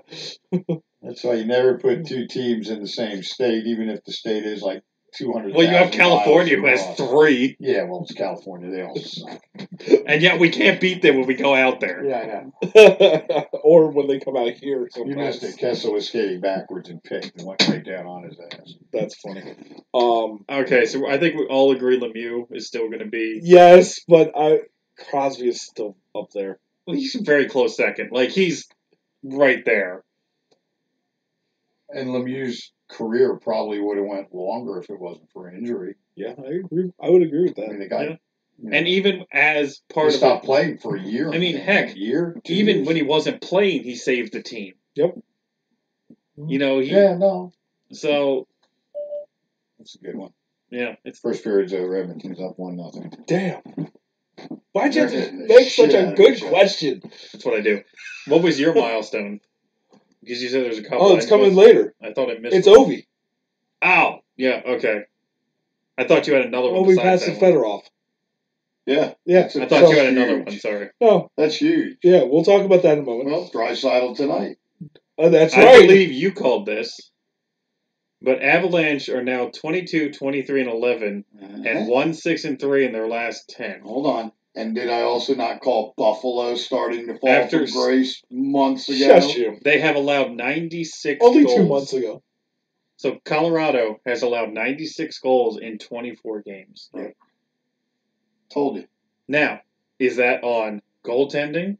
That's why you never put two teams in the same state, even if the state is like 200. Well, you have California who has 3, Yeah, well, it's California. They all suck. and yet we can't beat them when we go out there. Yeah, I know. Or when they come out here. You Sometimes. missed it. Kessel was skating backwards and picked and went right down on his ass. That's funny. Okay, so I think we all agree Lemieux is still going to be. Yes, but Crosby is still up there. He's a very close second. Like, he's right there. And Lemieux's career probably would have went longer if it wasn't for an injury. Yeah, I agree. I would agree with I that. mean, the guy. Yeah. And even as he part of stopped playing for a year. I mean, heck, a year. even when he wasn't playing, he saved the team. Yep. You know, Yeah, no. So That's a good one. yeah, it's First period's over. Edmonton's up 1-0. Damn. Why'd you have They're to hitting the make such shit a out of good each other. question? that's what I do. What was your milestone? Because you said there's a couple. Oh, it's coming later. I thought I missed. It's one. Ovi. Ow. Yeah. Okay. I thought you had another one. Ovi besides passed that one. Fedorov. Yeah. Yeah. I thought you That's had another huge. one. Sorry. No. That's huge. Yeah, we'll talk about that in a moment. Well, Draisaitl tonight. That's I right. believe you called this, but Avalanche are now 22, 23, and 11, and 1, 6, and 3 in their last 10. Hold on. And did I also not call Buffalo starting to fall After from grace months ago? Shush you. They have allowed 96 Only goals. 2 months ago. So Colorado has allowed 96 goals in 24 games. Yeah. Told you. Now, is that on goaltending?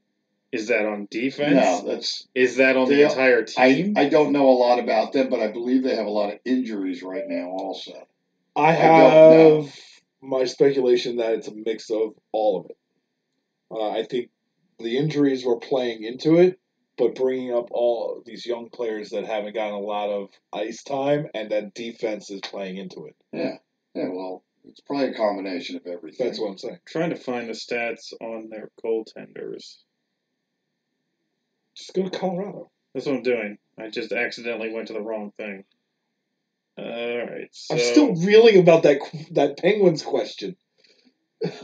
Is that on defense? No, that's. Is that on the They- entire team? I don't know a lot about them, but I believe they have a lot of injuries right now also. I don't know. have my speculation that it's a mix of all of it. I think the injuries were playing into it, but bringing up all these young players that haven't gotten a lot of ice time, and that defense is playing into it. Yeah. Yeah, well, it's probably a combination of everything. That's what I'm saying. Trying to find the stats on their goaltenders. Just go to Colorado. That's what I'm doing. I just accidentally went to the wrong thing. Alright, so... I'm still reeling about that Penguins question.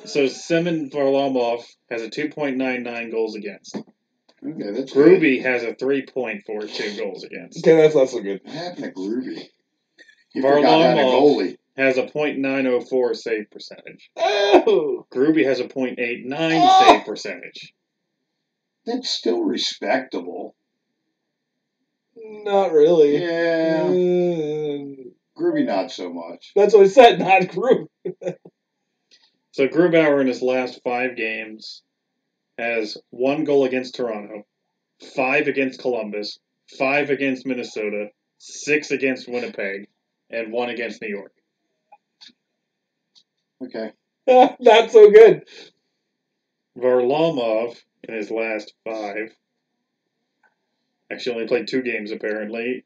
So Semyon Varlamov has a 2.99 goals against. Okay, that's good. Gruby has a 3.42 goals against. Okay, that's not so good. What happened to Groovy? He forgot how to goalie. Has a .904 save percentage. Oh! Gruby has a .89 Oh! save percentage. That's still respectable. Not really. Yeah. Groovy, not so much. That's what I said, not Group. So Grubauer in his last 5 games has 1 goal against Toronto, 5 against Columbus, 5 against Minnesota, 6 against Winnipeg, and 1 against New York. Okay. Not so good. Varlamov in his last 5 actually only played 2 games apparently.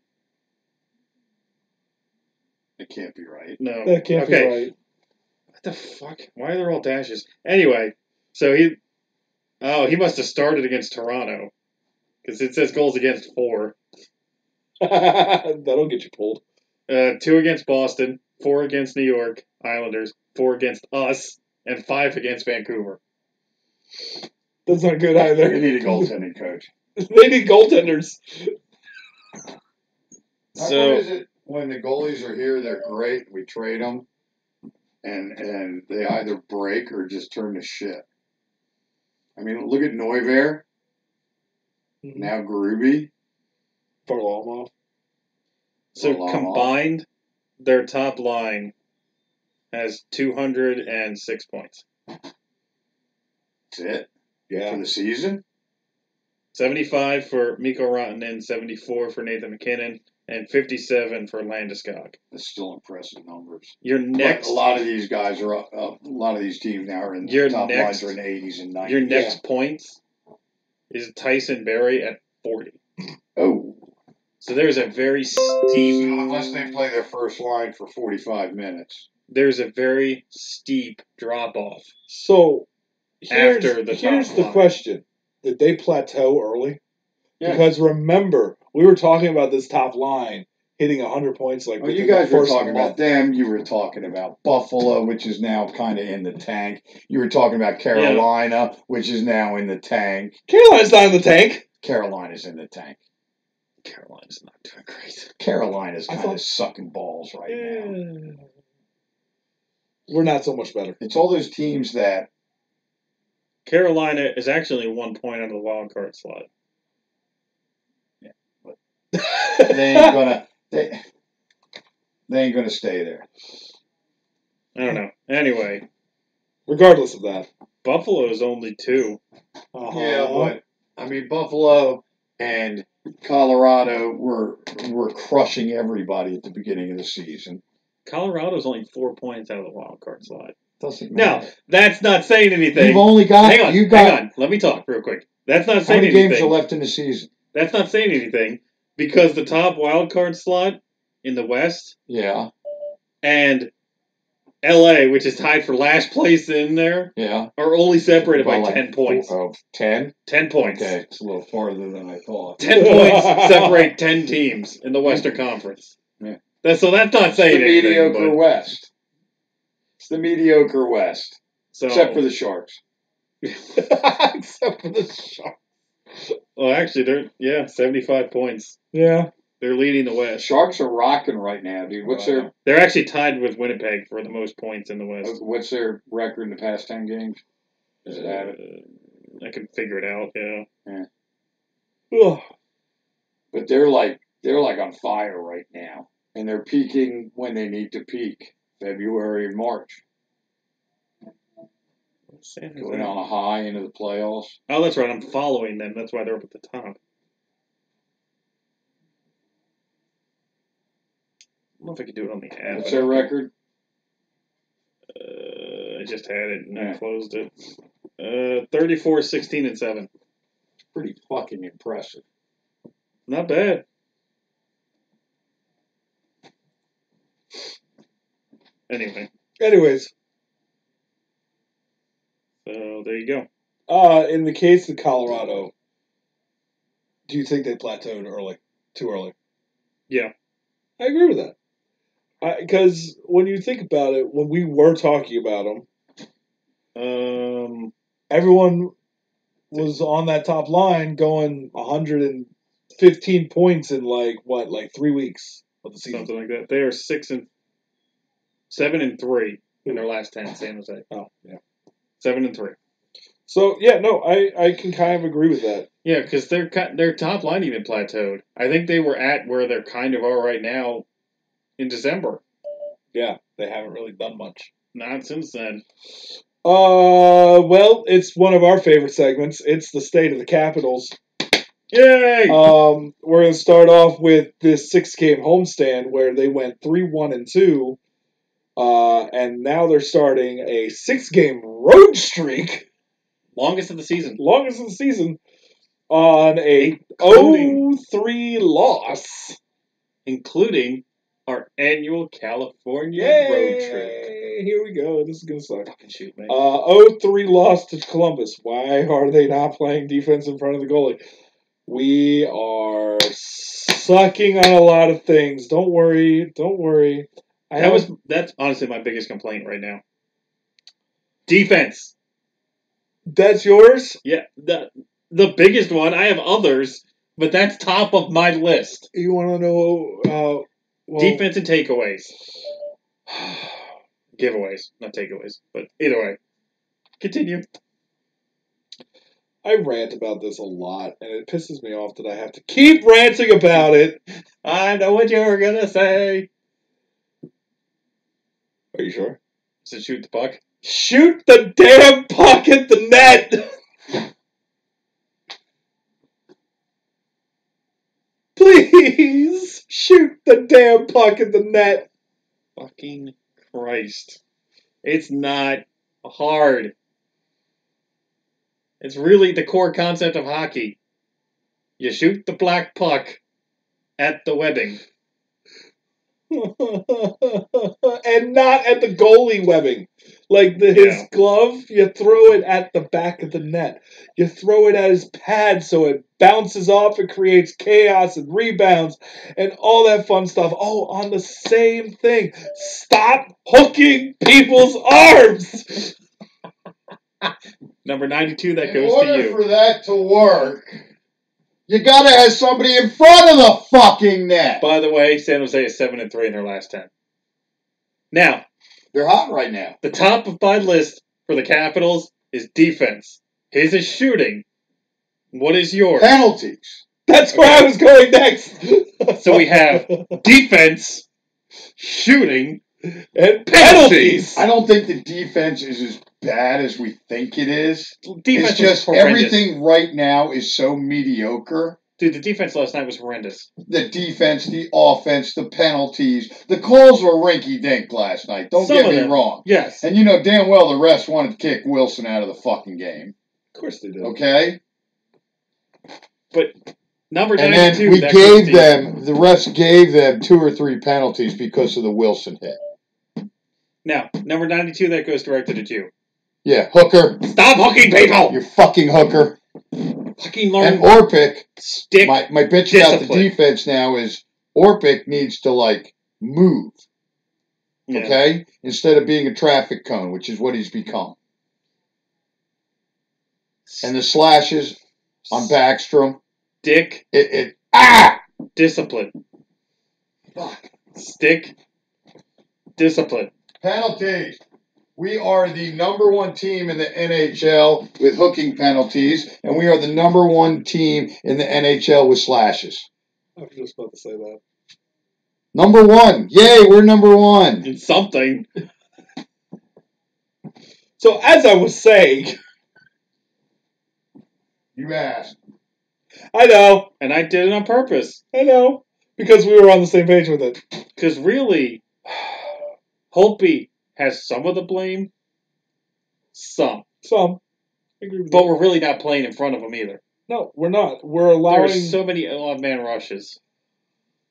It can't be right. No. That can't be right. What the fuck? Why are there all dashes? Anyway, so he must have started against Toronto because it says goals against 4. That'll get you pulled. 2 against Boston, 4 against New York Islanders, 4 against us, and 5 against Vancouver. That's not good They either. need a goaltending coach. They need goaltenders. How So come is it when the goalies are here, they're great, we trade them, and they either break or just turn to shit? I mean, look at Neuver, now Gruby. Varlamov. So Varlamov. combined, their top line has 206 points. That's it? Yeah. For the season? 75 for Mikko Rantanen, 74 for Nathan McKinnon, and 57 for Landeskog. That's still impressive numbers. Your But next, a lot of these guys are up. A lot of these teams now are in the Your top next- lines are in the 80s and 90s. your next points is Tyson Berry at 40. Oh. So there's a very steep. Unless they play their first line for 45 minutes. There's a very steep drop off. So After the here's top the line. question: did they plateau early? Yeah. Because remember, we were talking about this top line hitting 100 points like. Oh, within you guys the were first talking month. about them. You were talking about Buffalo, which is now kind of in the tank. You were talking about Carolina, which is now in the tank. Carolina's not in the tank. Carolina's in the tank. Carolina's not doing great. Carolina's I kind thought- of sucking balls right now. We're not so much better. It's all those teams that Carolina is actually 1 point out of the wild card slot. they ain't gonna they ain't gonna stay there. I don't know. Anyway, Regardless of that. Buffalo's only 2. Yeah, but I mean Buffalo and Colorado were crushing everybody at the beginning of the season. Colorado's only 4 points out of the wild card slot. Doesn't Now, matter. that's not saying anything. You've only got Hang on. Let me talk real quick. That's not how saying many anything. games are left in the season? That's not saying anything because the top wild card slot in the West Yeah, and LA, which is tied for last place in there, yeah. are only separated by About 10 points. 10? 10 points. Okay, it's a little farther than I thought. 10 points separate 10 teams in the Western Conference. Yeah. So that's not It's the saying anything. mediocre West. It's the mediocre West, So, except for the Sharks. Except for the Sharks. well, actually, they're 75 points. Yeah. They're leading the The West. Sharks are rocking right now, dude. They're actually tied with Winnipeg for the most points in the West. What's their record in the past 10 games? Does it have it? I can figure it out. Yeah. Ugh. But they're like on fire right now, and they're peaking when they need to peak, February and March, going on a high into the playoffs. Oh, that's right. I'm following them. That's why they're up at the top. I don't know if I could do it on the app. What's their record? I just had it and I closed it. 34, 16, and 7. Pretty fucking impressive. Not bad. Anyways, so there you go. in the case of Colorado, do you think they plateaued early? Too early? Yeah. I agree with that. Because when you think about it, when we were talking about them, everyone was on that top line going 115 points in like 3 weeks of the season. Something like that. They are 7 and 3 in their last 10. San Jose. Oh, yeah. 7 and 3. So yeah, no, I can kind of agree with that. Yeah, because their top line even plateaued. I think they were at where they're kind of are right now in December. Yeah, they haven't really done much. Not since then. Well, it's one of our favorite segments. It's the state of the Capitals. Yay! We're gonna start off with this 6-game homestand where they went 3-1-2, and now they're starting a 6-game road streak. Longest of the season. Longest of the season. On a Including- 0-3 loss. Including our annual California road trip. Here we go. This is going to suck. Fucking shoot, man. 0-3 loss to Columbus. Why are they not playing defense in front of the goalie? We are sucking on a lot of things. Don't worry. That's honestly my biggest complaint right now. Defense. That's yours? Yeah, the biggest one. I have others, but that's top of my list. You want to know... Defense and takeaways. Giveaways, not takeaways. But either way. Continue. I rant about this a lot, and it pisses me off that I have to keep ranting about it. I know what you were going to say. Are you sure? Is it shoot the puck? Shoot the damn puck at the net! Please! Shoot the damn puck at the net! Fucking Christ. It's not hard. It's really the core concept of hockey. You shoot the black puck at the webbing. And not at the goalie webbing. Like his glove, you throw it at the back of the net. You throw it at his pad so it bounces off and creates chaos and rebounds and all that fun stuff. Oh, on the same thing. Stop hooking people's arms! Number 92, that In goes to order you. for that to work, You gotta have somebody in front of the fucking net. By the way, San Jose is 7-3 in their last 10. Now, They're hot right now. the top of my list for the Capitals is defense. His is shooting. What is yours? Penalties. That's where I was going next. So we have defense, shooting, and penalties. I don't think the defense is as bad as we think it is. Defense It's just was horrendous. everything right now is so mediocre. Dude, the defense last night was horrendous. The defense, the offense, the penalties. The calls were rinky-dink last night. Don't Some get of me them. wrong. Yes. And you know damn well the refs wanted to kick Wilson out of the fucking game. Of course they did. Okay? But number And 92, then we that gave goes them, the refs gave them 2 or 3 penalties because of the Wilson hit. Now, number 92, that goes directed at you. Yeah, hooker. Stop hooking people! You fucking hooker. Fucking learn And Orpik, stick. my bitch about the discipline. defense now is Orpik needs to, like, move. Yeah. Okay? Instead of being a traffic cone, which is what he's become. And the slashes on Backstrom. Stick discipline. Stick discipline. Penalties. We are the number 1 team in the NHL with hooking penalties, and we are the number 1 team in the NHL with slashes. I was just about to say that. Number 1. Yay, we're number 1. It's something. So as I was saying, You asked. I know, And I did it on purpose. because we were on the same page with it. Because really, Holtby has some of the blame. Some. Some. I agree with But you. we're really not playing in front of him either. No, we're not. We're There allowing. are so many odd man rushes.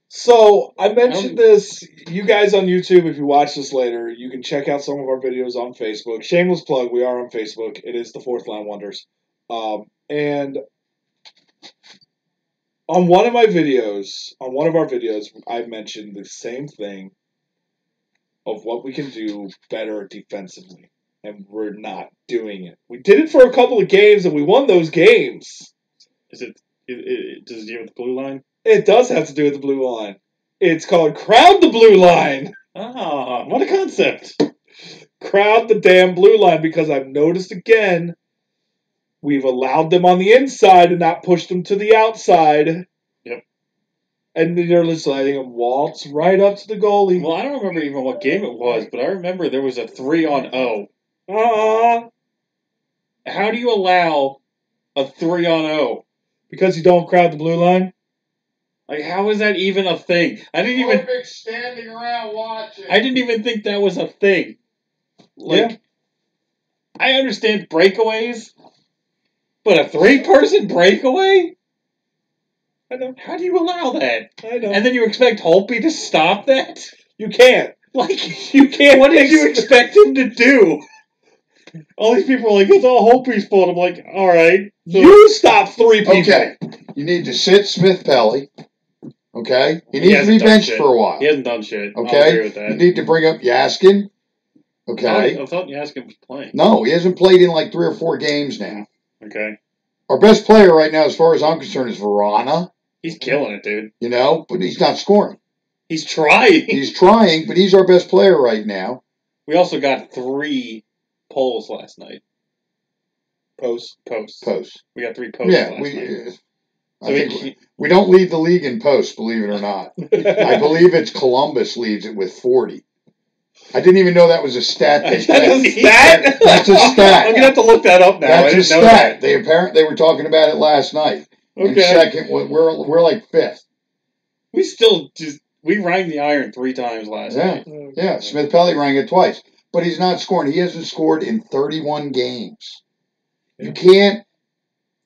So I mentioned this. You guys on YouTube, if you watch this later, you can check out some of our videos on Facebook. Shameless plug: we are on Facebook. It is the Fourth Line Wonders. And on one of our videos, I mentioned the same thing of what we can do better defensively, and we're not doing it. We did it for a couple of games, and we won those games. Does it deal with the blue line? It does have to do with the blue line. It's called Crowd the Blue Line. Ah, what a concept. Crowd the damn blue line, because I've noticed again, we've allowed them on the inside and not pushed them to the outside. Yep. And then they're just letting them waltz right up to the goalie. Well, I don't remember even what game it was, but I remember there was a 3-on-0. How do you allow a 3-on-0? Because you don't crowd the blue line? Like, how is that even a thing? I didn't standing around watching. even think that was a thing. Like, Yeah. I understand breakaways, but a 3-person breakaway? I know. How do you allow that? I know. And then you expect Holtby to stop that? You can't. Like, You can't. what did you expect him to do? All these people are like, it's all Holtby's fault. I'm like, all right. So You stop 3 people. Okay. You need to sit Smith Pelly. Okay? He needs to hasn't be done benched shit. for a while. He hasn't done shit. I'll Okay? agree with that. You need to bring up Yaskin. Okay? I thought Yaskin was playing. No, he hasn't played in like 3 or 4 games now. Okay. Our best player right now, as far as I'm concerned, is Verana. He's killing it, dude. You know, but he's not scoring. He's trying. He's trying, but he's our best player right now. We also got 3 polls last night. Posts. We got 3 posts Yeah, last night. I think we don't lead the league in posts, believe it or not. I believe it's Columbus leads it with 40. I didn't even know that was a stat. That's a stat? That's a stat. I'm gonna have to look that up now. That's I a didn't know stat. They were talking about it last night. that. And Okay. second, we're like 5th. We rang the iron 3 times last night. Yeah, Smith Pelly rang it twice, but he's not scoring. He hasn't scored in 31 games. You can't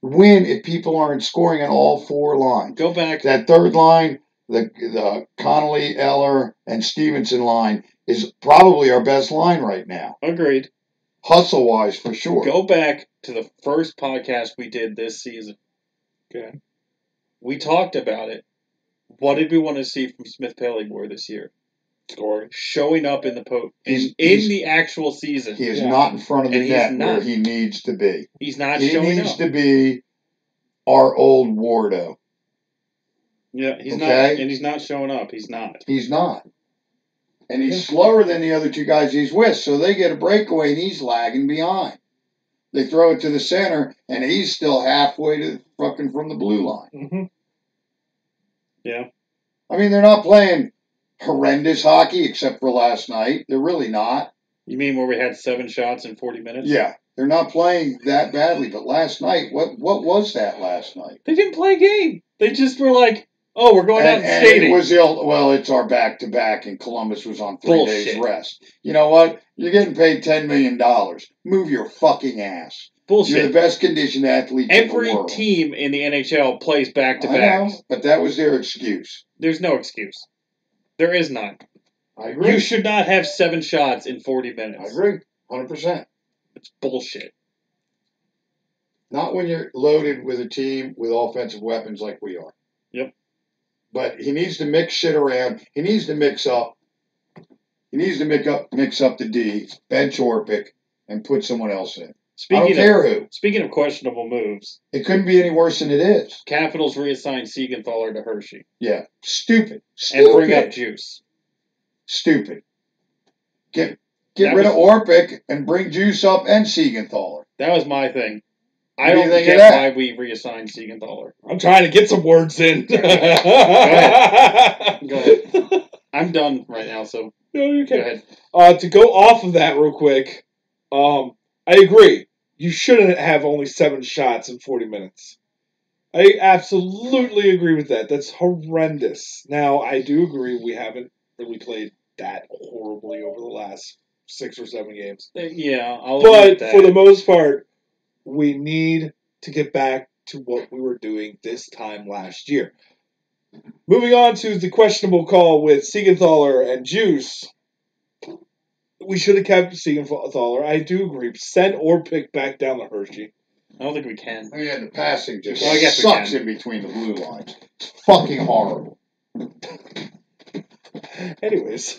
win if people aren't scoring on all 4 lines. Go back. That third line, the Connolly, Eller, and Stevenson line is probably our best line right now. Agreed. Hustle-wise, for sure. Go back to the first podcast we did this season. Okay. We talked about it. What did we want to see from Smith Pelly more this year? Scoring. Showing up in the in He's- the actual season. He is Yeah. not in front of the And he's net not. where he needs to be. He's not He showing needs up. to be our old Wardo. Yeah, he's not, Okay? and he's not showing up. He's not. He's not. And he's slower than the other two guys he's with, so they get a breakaway and he's lagging behind. They throw it to the center, and he's still halfway to fucking from the blue line. Mm-hmm. Yeah. I mean, they're not playing horrendous hockey except for last night. They're really not. You mean where we had 7 shots in 40 minutes? Yeah, they're not playing that badly. But last night, what was that last night? They didn't play a game. They just were like, oh, we're going out and And skating. it was well, it's our back-to-back, and Columbus was on 3 days Bullshit. rest. You know what? You're getting paid $10 million. Move your fucking ass. Bullshit. You're the best conditioned athlete in the Every world. team in the NHL plays I back-to-backs. know, but that was their excuse. There's no excuse. There is none. I agree. You should not have 7 shots in 40 I minutes. agree, 100%. It's bullshit. Not when you're loaded with a team with offensive weapons like we are. Yep. But he needs to mix shit around. He needs to mix up. He needs to mix up the D, bench Orpik, and put someone else in. I don't care who. Speaking of questionable moves, It couldn't be any worse than it is. Capitals reassigned Siegenthaler to Hershey. Yeah. Stupid. And bring up Juice. Stupid. Get That rid of Orpik and bring Juice up and Siegenthaler. That was my thing. What I do you don't think get of that? why we reassigned Siegenthaler. I'm trying to get some words in. Go ahead. I'm done right now, so No, you go can. ahead. To go off of that real quick, I agree. You shouldn't have only 7 shots in 40 minutes. I absolutely agree with that. That's horrendous. Now, I do agree we haven't really played that horribly over the last 6 or 7 games. Yeah, I'll agree with But that. for the most part, we need to get back to what we were doing this time last year. Moving on to the questionable call with Siegenthaler and Juice. We should have kept Siegenthaler. I do agree. Send Orpik back down to Hershey. I don't think we can. Oh, yeah, the passing just Well, I guess we sucks can. in between the blue lines. It's fucking horrible. Anyways.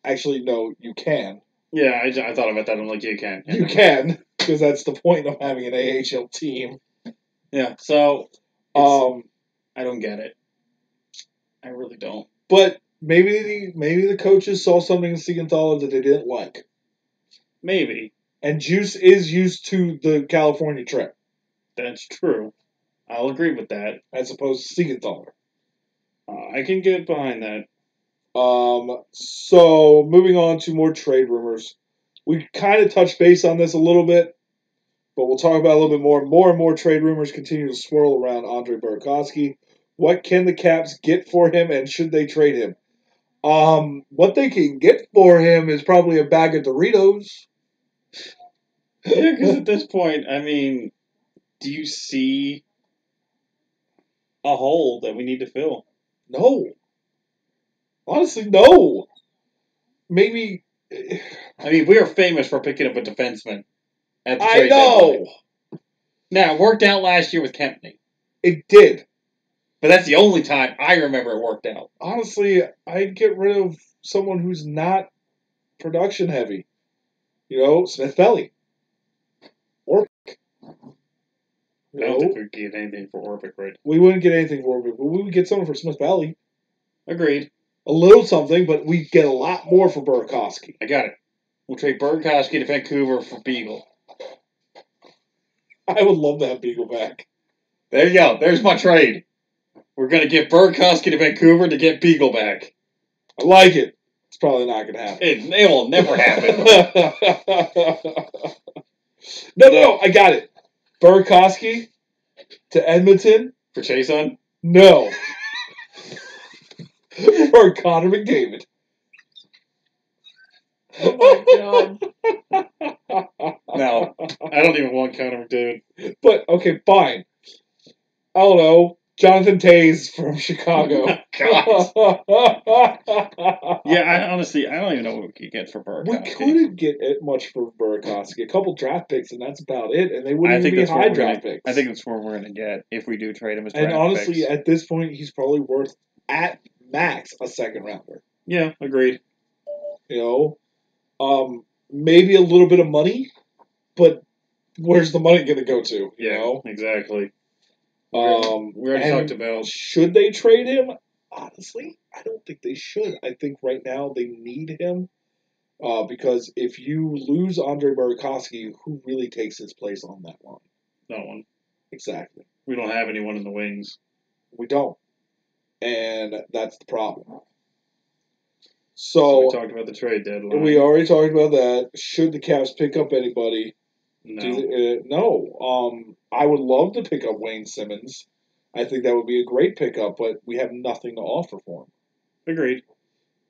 Actually, no, you can. Yeah, I thought about that. I'm like, you can. You can, because that's the point of having an AHL team. Yeah, so I don't get it. I really don't. But maybe the coaches saw something in Siegenthaler that they didn't like. Maybe. And Juice is used to the California trip. That's true. I'll agree with that. As opposed to Siegenthaler. I can get behind that. So, moving on to more trade rumors. We kind of touched base on this a little bit, but we'll talk about it a little bit more. More and more trade rumors continue to swirl around Andre Burakovsky. What can the Caps get for him, and should they trade him? What they can get for him is probably a bag of Doritos. Yeah, because at this point, I mean, do you see a hole that we need to fill? No. Honestly, no. Maybe. I mean, we are famous for picking up a defenseman at the I trade know. deadline. Now, it worked out last year with Kempney. It did. But that's the only time I remember it worked out. Honestly, I'd get rid of someone who's not production heavy. You know, Smith Belly. Orpik. I don't think we'd get anything for Orpik, right? We wouldn't get anything for Orpik, but we would get something for Smith Belly. Agreed. A little something, but we'd get a lot more for Burakovsky. I got it. We'll trade Burakovsky to Vancouver for Beagle. I would love to have Beagle back. There you go. There's my trade. We're going to give Burakovsky to Vancouver to get Beagle back. I like it. It's probably not going to happen. It will never happen. No. I got it. Burakovsky to Edmonton. For Chason? No. For Connor McDavid. Oh my god. No. I don't even want Connor McDavid. But, okay, fine. I don't know. Jonathan Taze from Chicago. God. Yeah, I don't even know what we could get for Burakovsky. We couldn't get much for Burakovsky. A couple draft picks, and that's about it. And they wouldn't even be high draft picks. I think that's where we're going to get if we do trade him as draft And honestly, picks. at this point, he's probably worth, at max, a second rounder. Yeah, agreed. You know? Maybe a little bit of money, but where's the money going to go to? You know? Exactly. We already talked about. Should they trade him? Honestly, I don't think they should. I think right now they need him because if you lose Andre Burakovsky, who really takes his place on that line? No one. Exactly. We don't have anyone in the wings. We don't. And that's the problem. So we talked about the trade deadline. We already talked about that. Should the Cavs pick up anybody? No. No. I would love to pick up Wayne Simmons. I think that would be a great pickup, but we have nothing to offer for him. Agreed.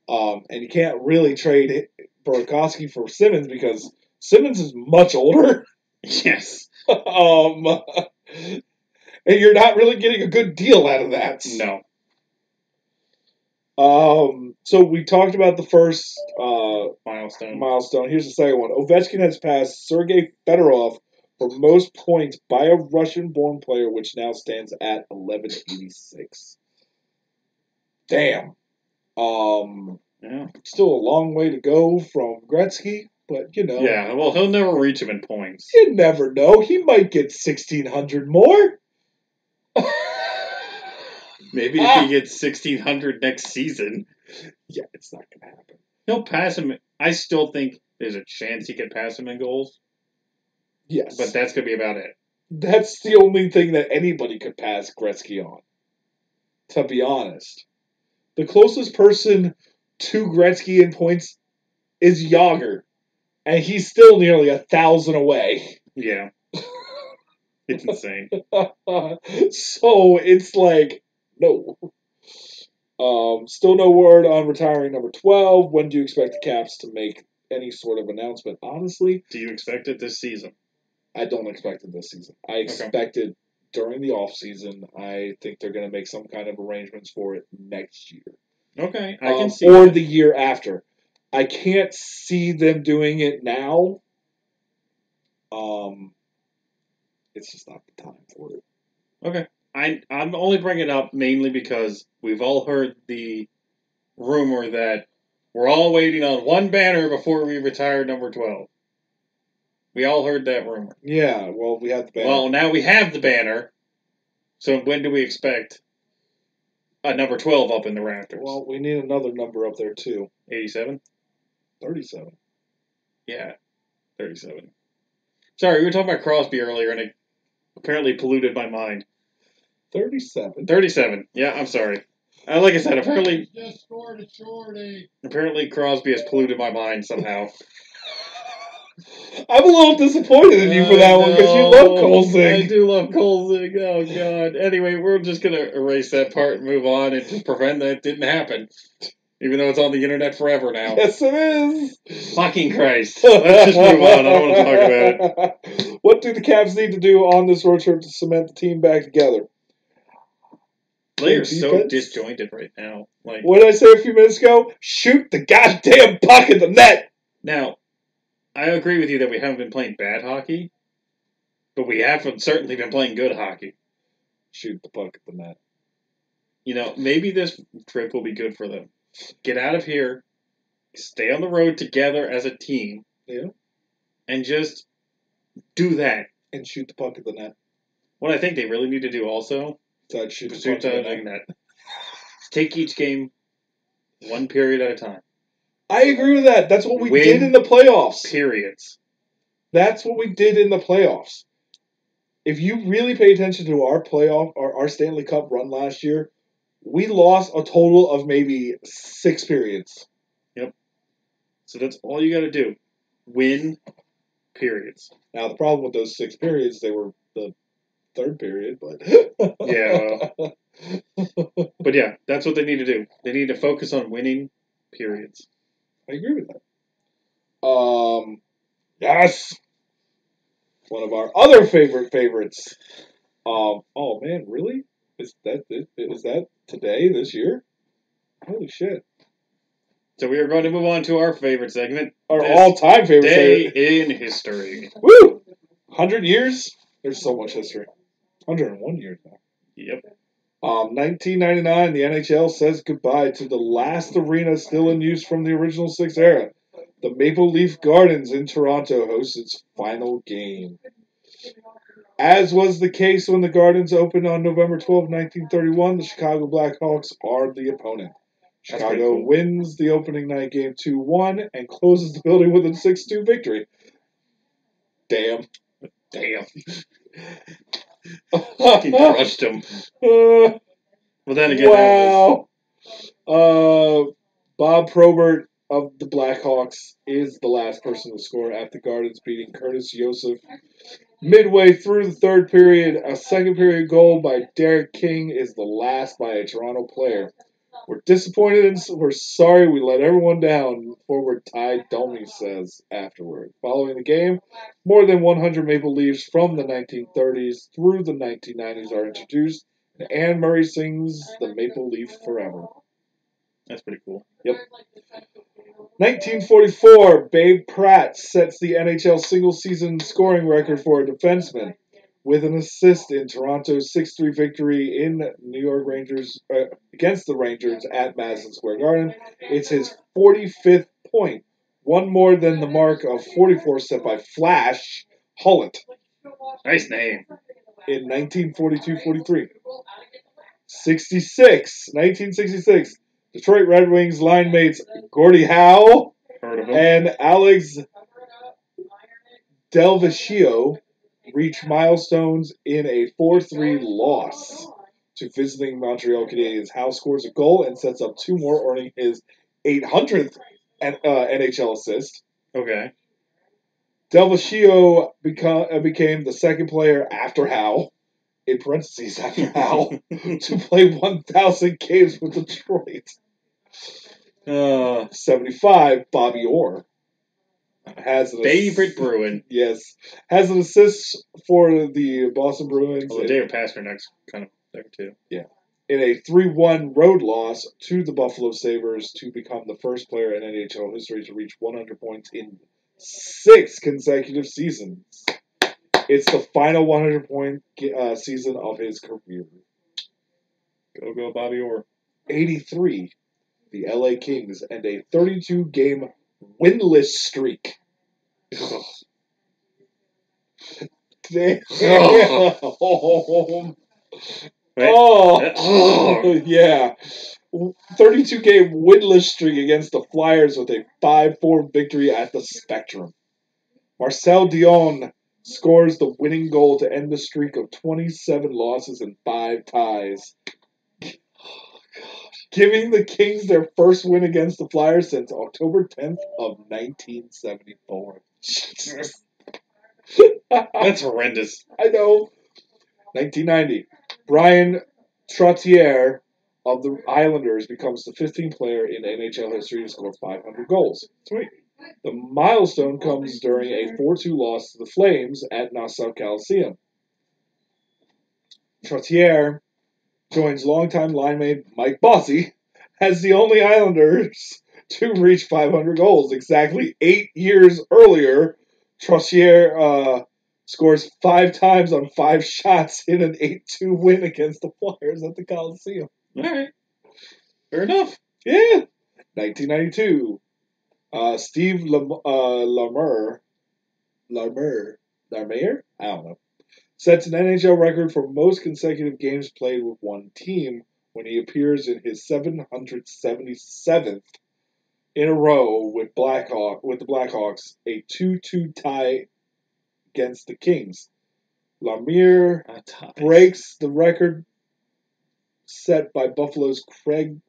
And you can't really trade Burakovsky for Simmons because Simmons is much older. Yes. And you're not really getting a good deal out of that. No. So we talked about the first milestone. Here's the second one. Ovechkin has passed Sergei Fedorov for most points by a Russian-born player, which now stands at 1186. Damn. Yeah. Still a long way to go from Gretzky, but you know. Yeah, well, he'll never reach him in points. You never know. He might get 1,600 more. Maybe if he gets 1,600 next season. Yeah, it's not going to happen. He'll pass him. I still think there's a chance he could pass him in goals. Yes. But that's going to be about it. That's the only thing that anybody could pass Gretzky on, to be honest. The closest person to Gretzky in points is Yager, and he's still nearly 1,000 away. Yeah. It's insane. So it's like, no. Still no word on retiring number 12. When do you expect the Caps to make any sort of announcement? Honestly, do you expect it this season? I don't expect it this season. I expect it during the offseason. I think they're going to make some kind of arrangements for it next year. Okay, I can see or that. the year after. I can't see them doing it now. It's just not the time for it. Okay. I'm only bringing it up mainly because we've all heard the rumor that we're all waiting on one banner before we retire number 12. We all heard that rumor. Yeah, well, we have the banner. Well, now we have the banner. So when do we expect a number 12 up in the rafters? Well, we need another number up there, too. 87? 37. Yeah, 37. Sorry, we were talking about Crosby earlier, and it apparently polluted my mind. 37. 37. Yeah, I'm sorry. Like I said, apparently... Just scored a shorty. Apparently Crosby has polluted my mind somehow. I'm a little disappointed in you for that one because you love Kolzig. I do love Kolzig. Oh, God. Anyway, we're just going to erase that part and move on and just pretend that didn't happen. Even though it's on the internet forever now. Yes, it is. Fucking Christ. Let's just move on. I don't want to talk about it. What do the Cavs need to do on this road trip to cement the team back together? Players so disjointed right now. Like, what did I say a few minutes ago? Shoot the goddamn puck in the net. Now, I agree with you that we haven't been playing bad hockey, but we have certainly been playing good hockey. Shoot the puck at the net. You know, maybe this trip will be good for them. Get out of here, stay on the road together as a team, and just do that. And shoot the puck at the net. What I think they really need to do also, shoot the puck at the net. Take each game one period at a time. I agree with that. That's what we did in the playoffs. Periods. That's what we did in the playoffs. If you really pay attention to our our Stanley Cup run last year, we lost a total of maybe 6 periods. Yep. So that's all you got to do. Win periods. Now, the problem with those 6 periods, they were the third period, but... yeah, well. But yeah, that's what they need to do. They need to focus on winning periods. I agree with that. Yes! One of our other favorites. Oh, man, really? Is that today, this year? Holy shit. So we are going to move on to our favorite segment. Our all-time favorite segment. Day in history. Woo! 100 years? There's so much history. 101 years now. Yep. 1999, the NHL says goodbye to the last arena still in use from the original 6 era. The Maple Leaf Gardens in Toronto hosts its final game. As was the case when the Gardens opened on November 12, 1931, the Chicago Blackhawks are the opponent. That's pretty Chicago cool. wins the opening night game 2-1 and closes the building with a 6-2 victory. Damn. Fucking crushed him. Uh, But then again, that was... Bob Probert of the Blackhawks is the last person to score at the Gardens, beating Curtis Joseph. Midway through the third period, a second period goal by Derek King is the last by a Toronto player. We're disappointed and we're sorry we let everyone down, forward Ty Domi says afterward. Following the game, more than 100 Maple Leafs from the 1930s through the 1990s are introduced, and Anne Murray sings The Maple Leaf Forever. That's pretty cool. Yep. 1944, Babe Pratt sets the NHL single-season scoring record for a defenseman with an assist in Toronto's 6-3 victory in New York Rangers against the Rangers at Madison Square Garden. It's his 45th point, one more than the mark of 44 set by Flash Hulett. Nice name. In 1942-43. 1966. Detroit Red Wings line mates Gordie Howe Heard of him. and Alex Delvecchio reach milestones in a 4-3 loss to visiting Montreal Canadiens. Howe scores a goal and sets up two more, earning his 800th NHL assist. Okay. Delvecchio became the second player after Howe, in parentheses after Howe, to play 1,000 games with Detroit. 75, Bobby Orr has an Favorite Bruin. Yes, has an assist for the Boston Bruins. Although David Pasternak's kind of there too. Yeah, in a 3-1 road loss to the Buffalo Sabres to become the first player in NHL history to reach 100 points in 6 consecutive seasons. It's the final 100-point season of his career. Go, Bobby Orr. 83. The LA Kings end a 32-game winless streak. Damn. Oh, yeah. 32-game winless streak against the Flyers with a 5-4 victory at the Spectrum. Marcel Dion scores the winning goal to end the streak of 27 losses and 5 ties. Giving the Kings their first win against the Flyers since October 10th of 1974. That's horrendous. I know. 1990. Brian Trottier of the Islanders becomes the 15th player in NHL history to score 500 goals. Sweet. The milestone comes during a 4-2 loss to the Flames at Nassau Coliseum. Trottier joins longtime linemate Mike Bossy as the only Islanders to reach 500 goals. Exactly 8 years earlier, Trottier scores 5 times on 5 shots in an 8-2 win against the Flyers at the Coliseum. All right. Fair enough. Yeah. 1992. Steve Larmer? I don't know. Sets an NHL record for most consecutive games played with one team when he appears in his 777th in a row with the Blackhawks, a 2-2 tie against the Kings. Lemire breaks the record set by Buffalo's Craig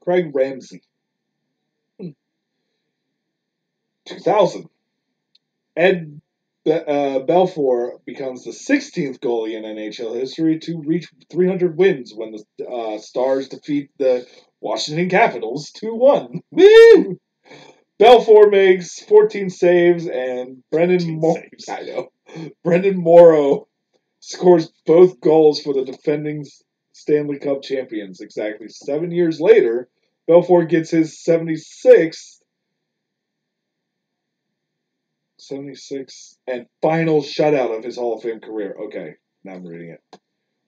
Ramsey. 2000. Ed Belfour becomes the 16th goalie in NHL history to reach 300 wins when the Stars defeat the Washington Capitals 2-1. Woo! Belfour makes 14 saves, and Brendan Morrow scores both goals for the defending Stanley Cup champions. Exactly 7 years later, Belfour gets his 76th and final shutout of his Hall of Fame career. Okay, now I'm reading it.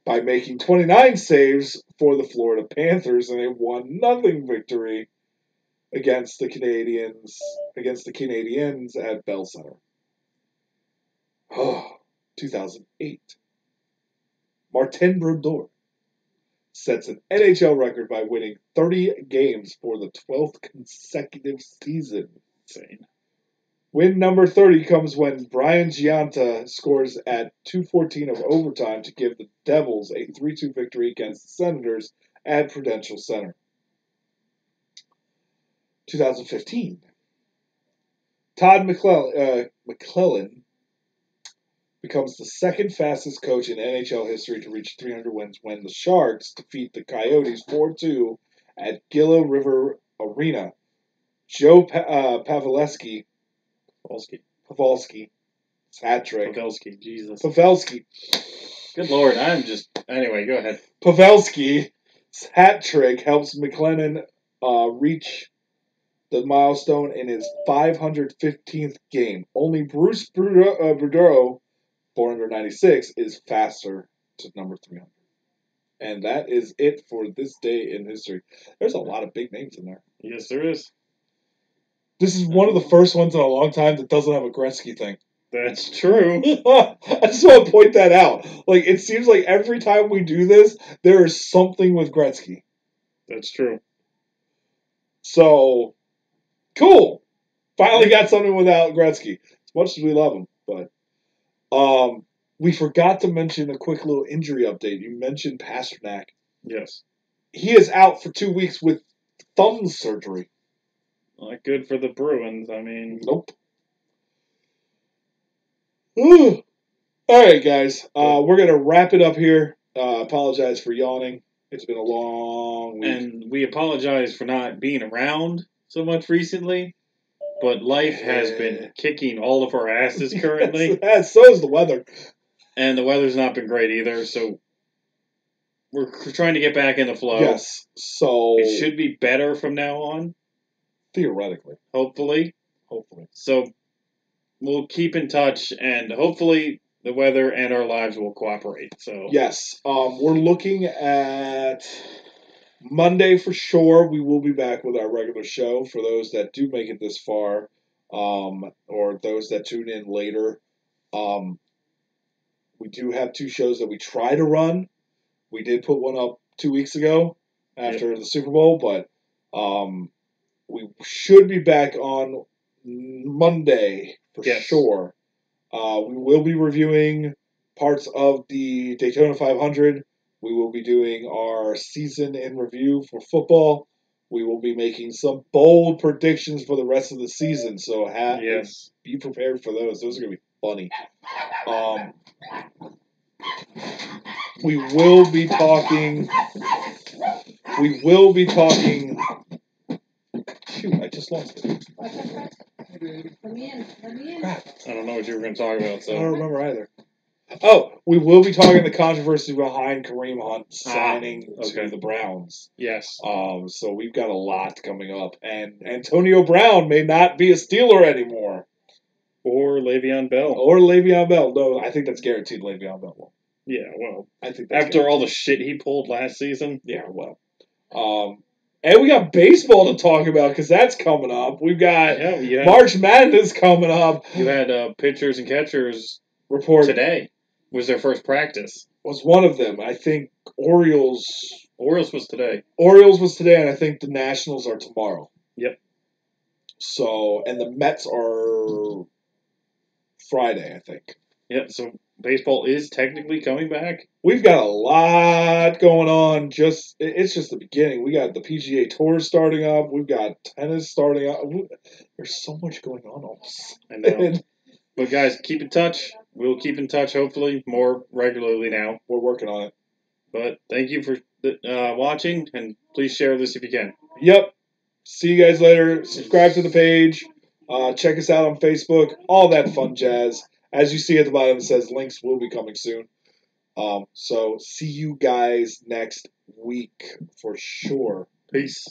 By making 29 saves for the Florida Panthers in a 1-0 victory against the Canadiens at Bell Center. 2008. Martin Brodeur sets an NHL record by winning 30 games for the 12th consecutive season. Insane. Win number 30 comes when Brian Giunta scores at 2:14 of overtime to give the Devils a 3-2 victory against the Senators at Prudential Center. 2015. Todd McClellan becomes the second fastest coach in NHL history to reach 300 wins when the Sharks defeat the Coyotes 4-2 at Gila River Arena. Joe Pavelski's hat trick. Jesus. Pavelski. Good Lord, Anyway, go ahead. Pavelski's hat trick helps McLennan reach the milestone in his 515th game. Only Bruce Boudreau, 496, is faster to number 300. And that is it for this day in history. There's a lot of big names in there. Yes, there is. This is one of the first ones in a long time that doesn't have a Gretzky thing. That's true. I just want to point that out. Like, it seems like every time we do this, there is something with Gretzky. That's true. So, cool. Finally got something without Gretzky. As much as we love him. But we forgot to mention a quick little injury update. You mentioned Pasternak. Yes. He is out for 2 weeks with thumb surgery. Not good for the Bruins. I mean, Nope. All right, guys. We're going to wrap it up here. Apologize for yawning. It's been a long week. and we apologize for not being around so much recently, but life has been kicking all of our asses currently, Yes, so is the weather. and the weather's not been great either, so we're trying to get back in the flow. Yes. So It should be better from now on, theoretically. hopefully. Hopefully. So we'll keep in touch, and hopefully the weather and our lives will cooperate. So Yes. We're looking at Monday for sure. We will be back with our regular show for those that do make it this far, or those that tune in later. We do have 2 shows that we try to run. We did put one up 2 weeks ago after the Super Bowl, but we should be back on Monday for sure. We will be reviewing parts of the Daytona 500. We will be doing our season in review for football. We will be making some bold predictions for the rest of the season. So be prepared for those. Those are going to be funny. We will be talking. Shoot, I just lost it. Let me in. Crap. I don't know what you were going to talk about. I So don't remember either. Oh, we will be talking the controversy behind Kareem Hunt signing to the Browns. Yes. So we've got a lot coming up, and Antonio Brown may not be a Steeler anymore. Or Le'Veon Bell. No, I think that's guaranteed. Le'Veon Bell will. Yeah, well, I think that's after all the shit he pulled last season. Yeah, well. And we got baseball to talk about because that's coming up. We've got March Madness coming up. You had pitchers and catchers report today. Was their first practice. Was one of them. I think Orioles was today. Orioles was today, and I think the Nationals are tomorrow. Yep. So, and the Mets are Friday, I think. Yeah, so baseball is technically coming back. We've got a lot going on. It's just the beginning. We got the PGA Tour starting up. We've got tennis starting up. There's so much going on. I know. But guys, keep in touch. We'll keep in touch, hopefully, more regularly now. We're working on it. But thank you for watching, and please share this if you can. Yep. See you guys later. Subscribe to the page. Check us out on Facebook. All that fun jazz. As you see at the bottom, it says links will be coming soon. So see you guys next week for sure. Peace.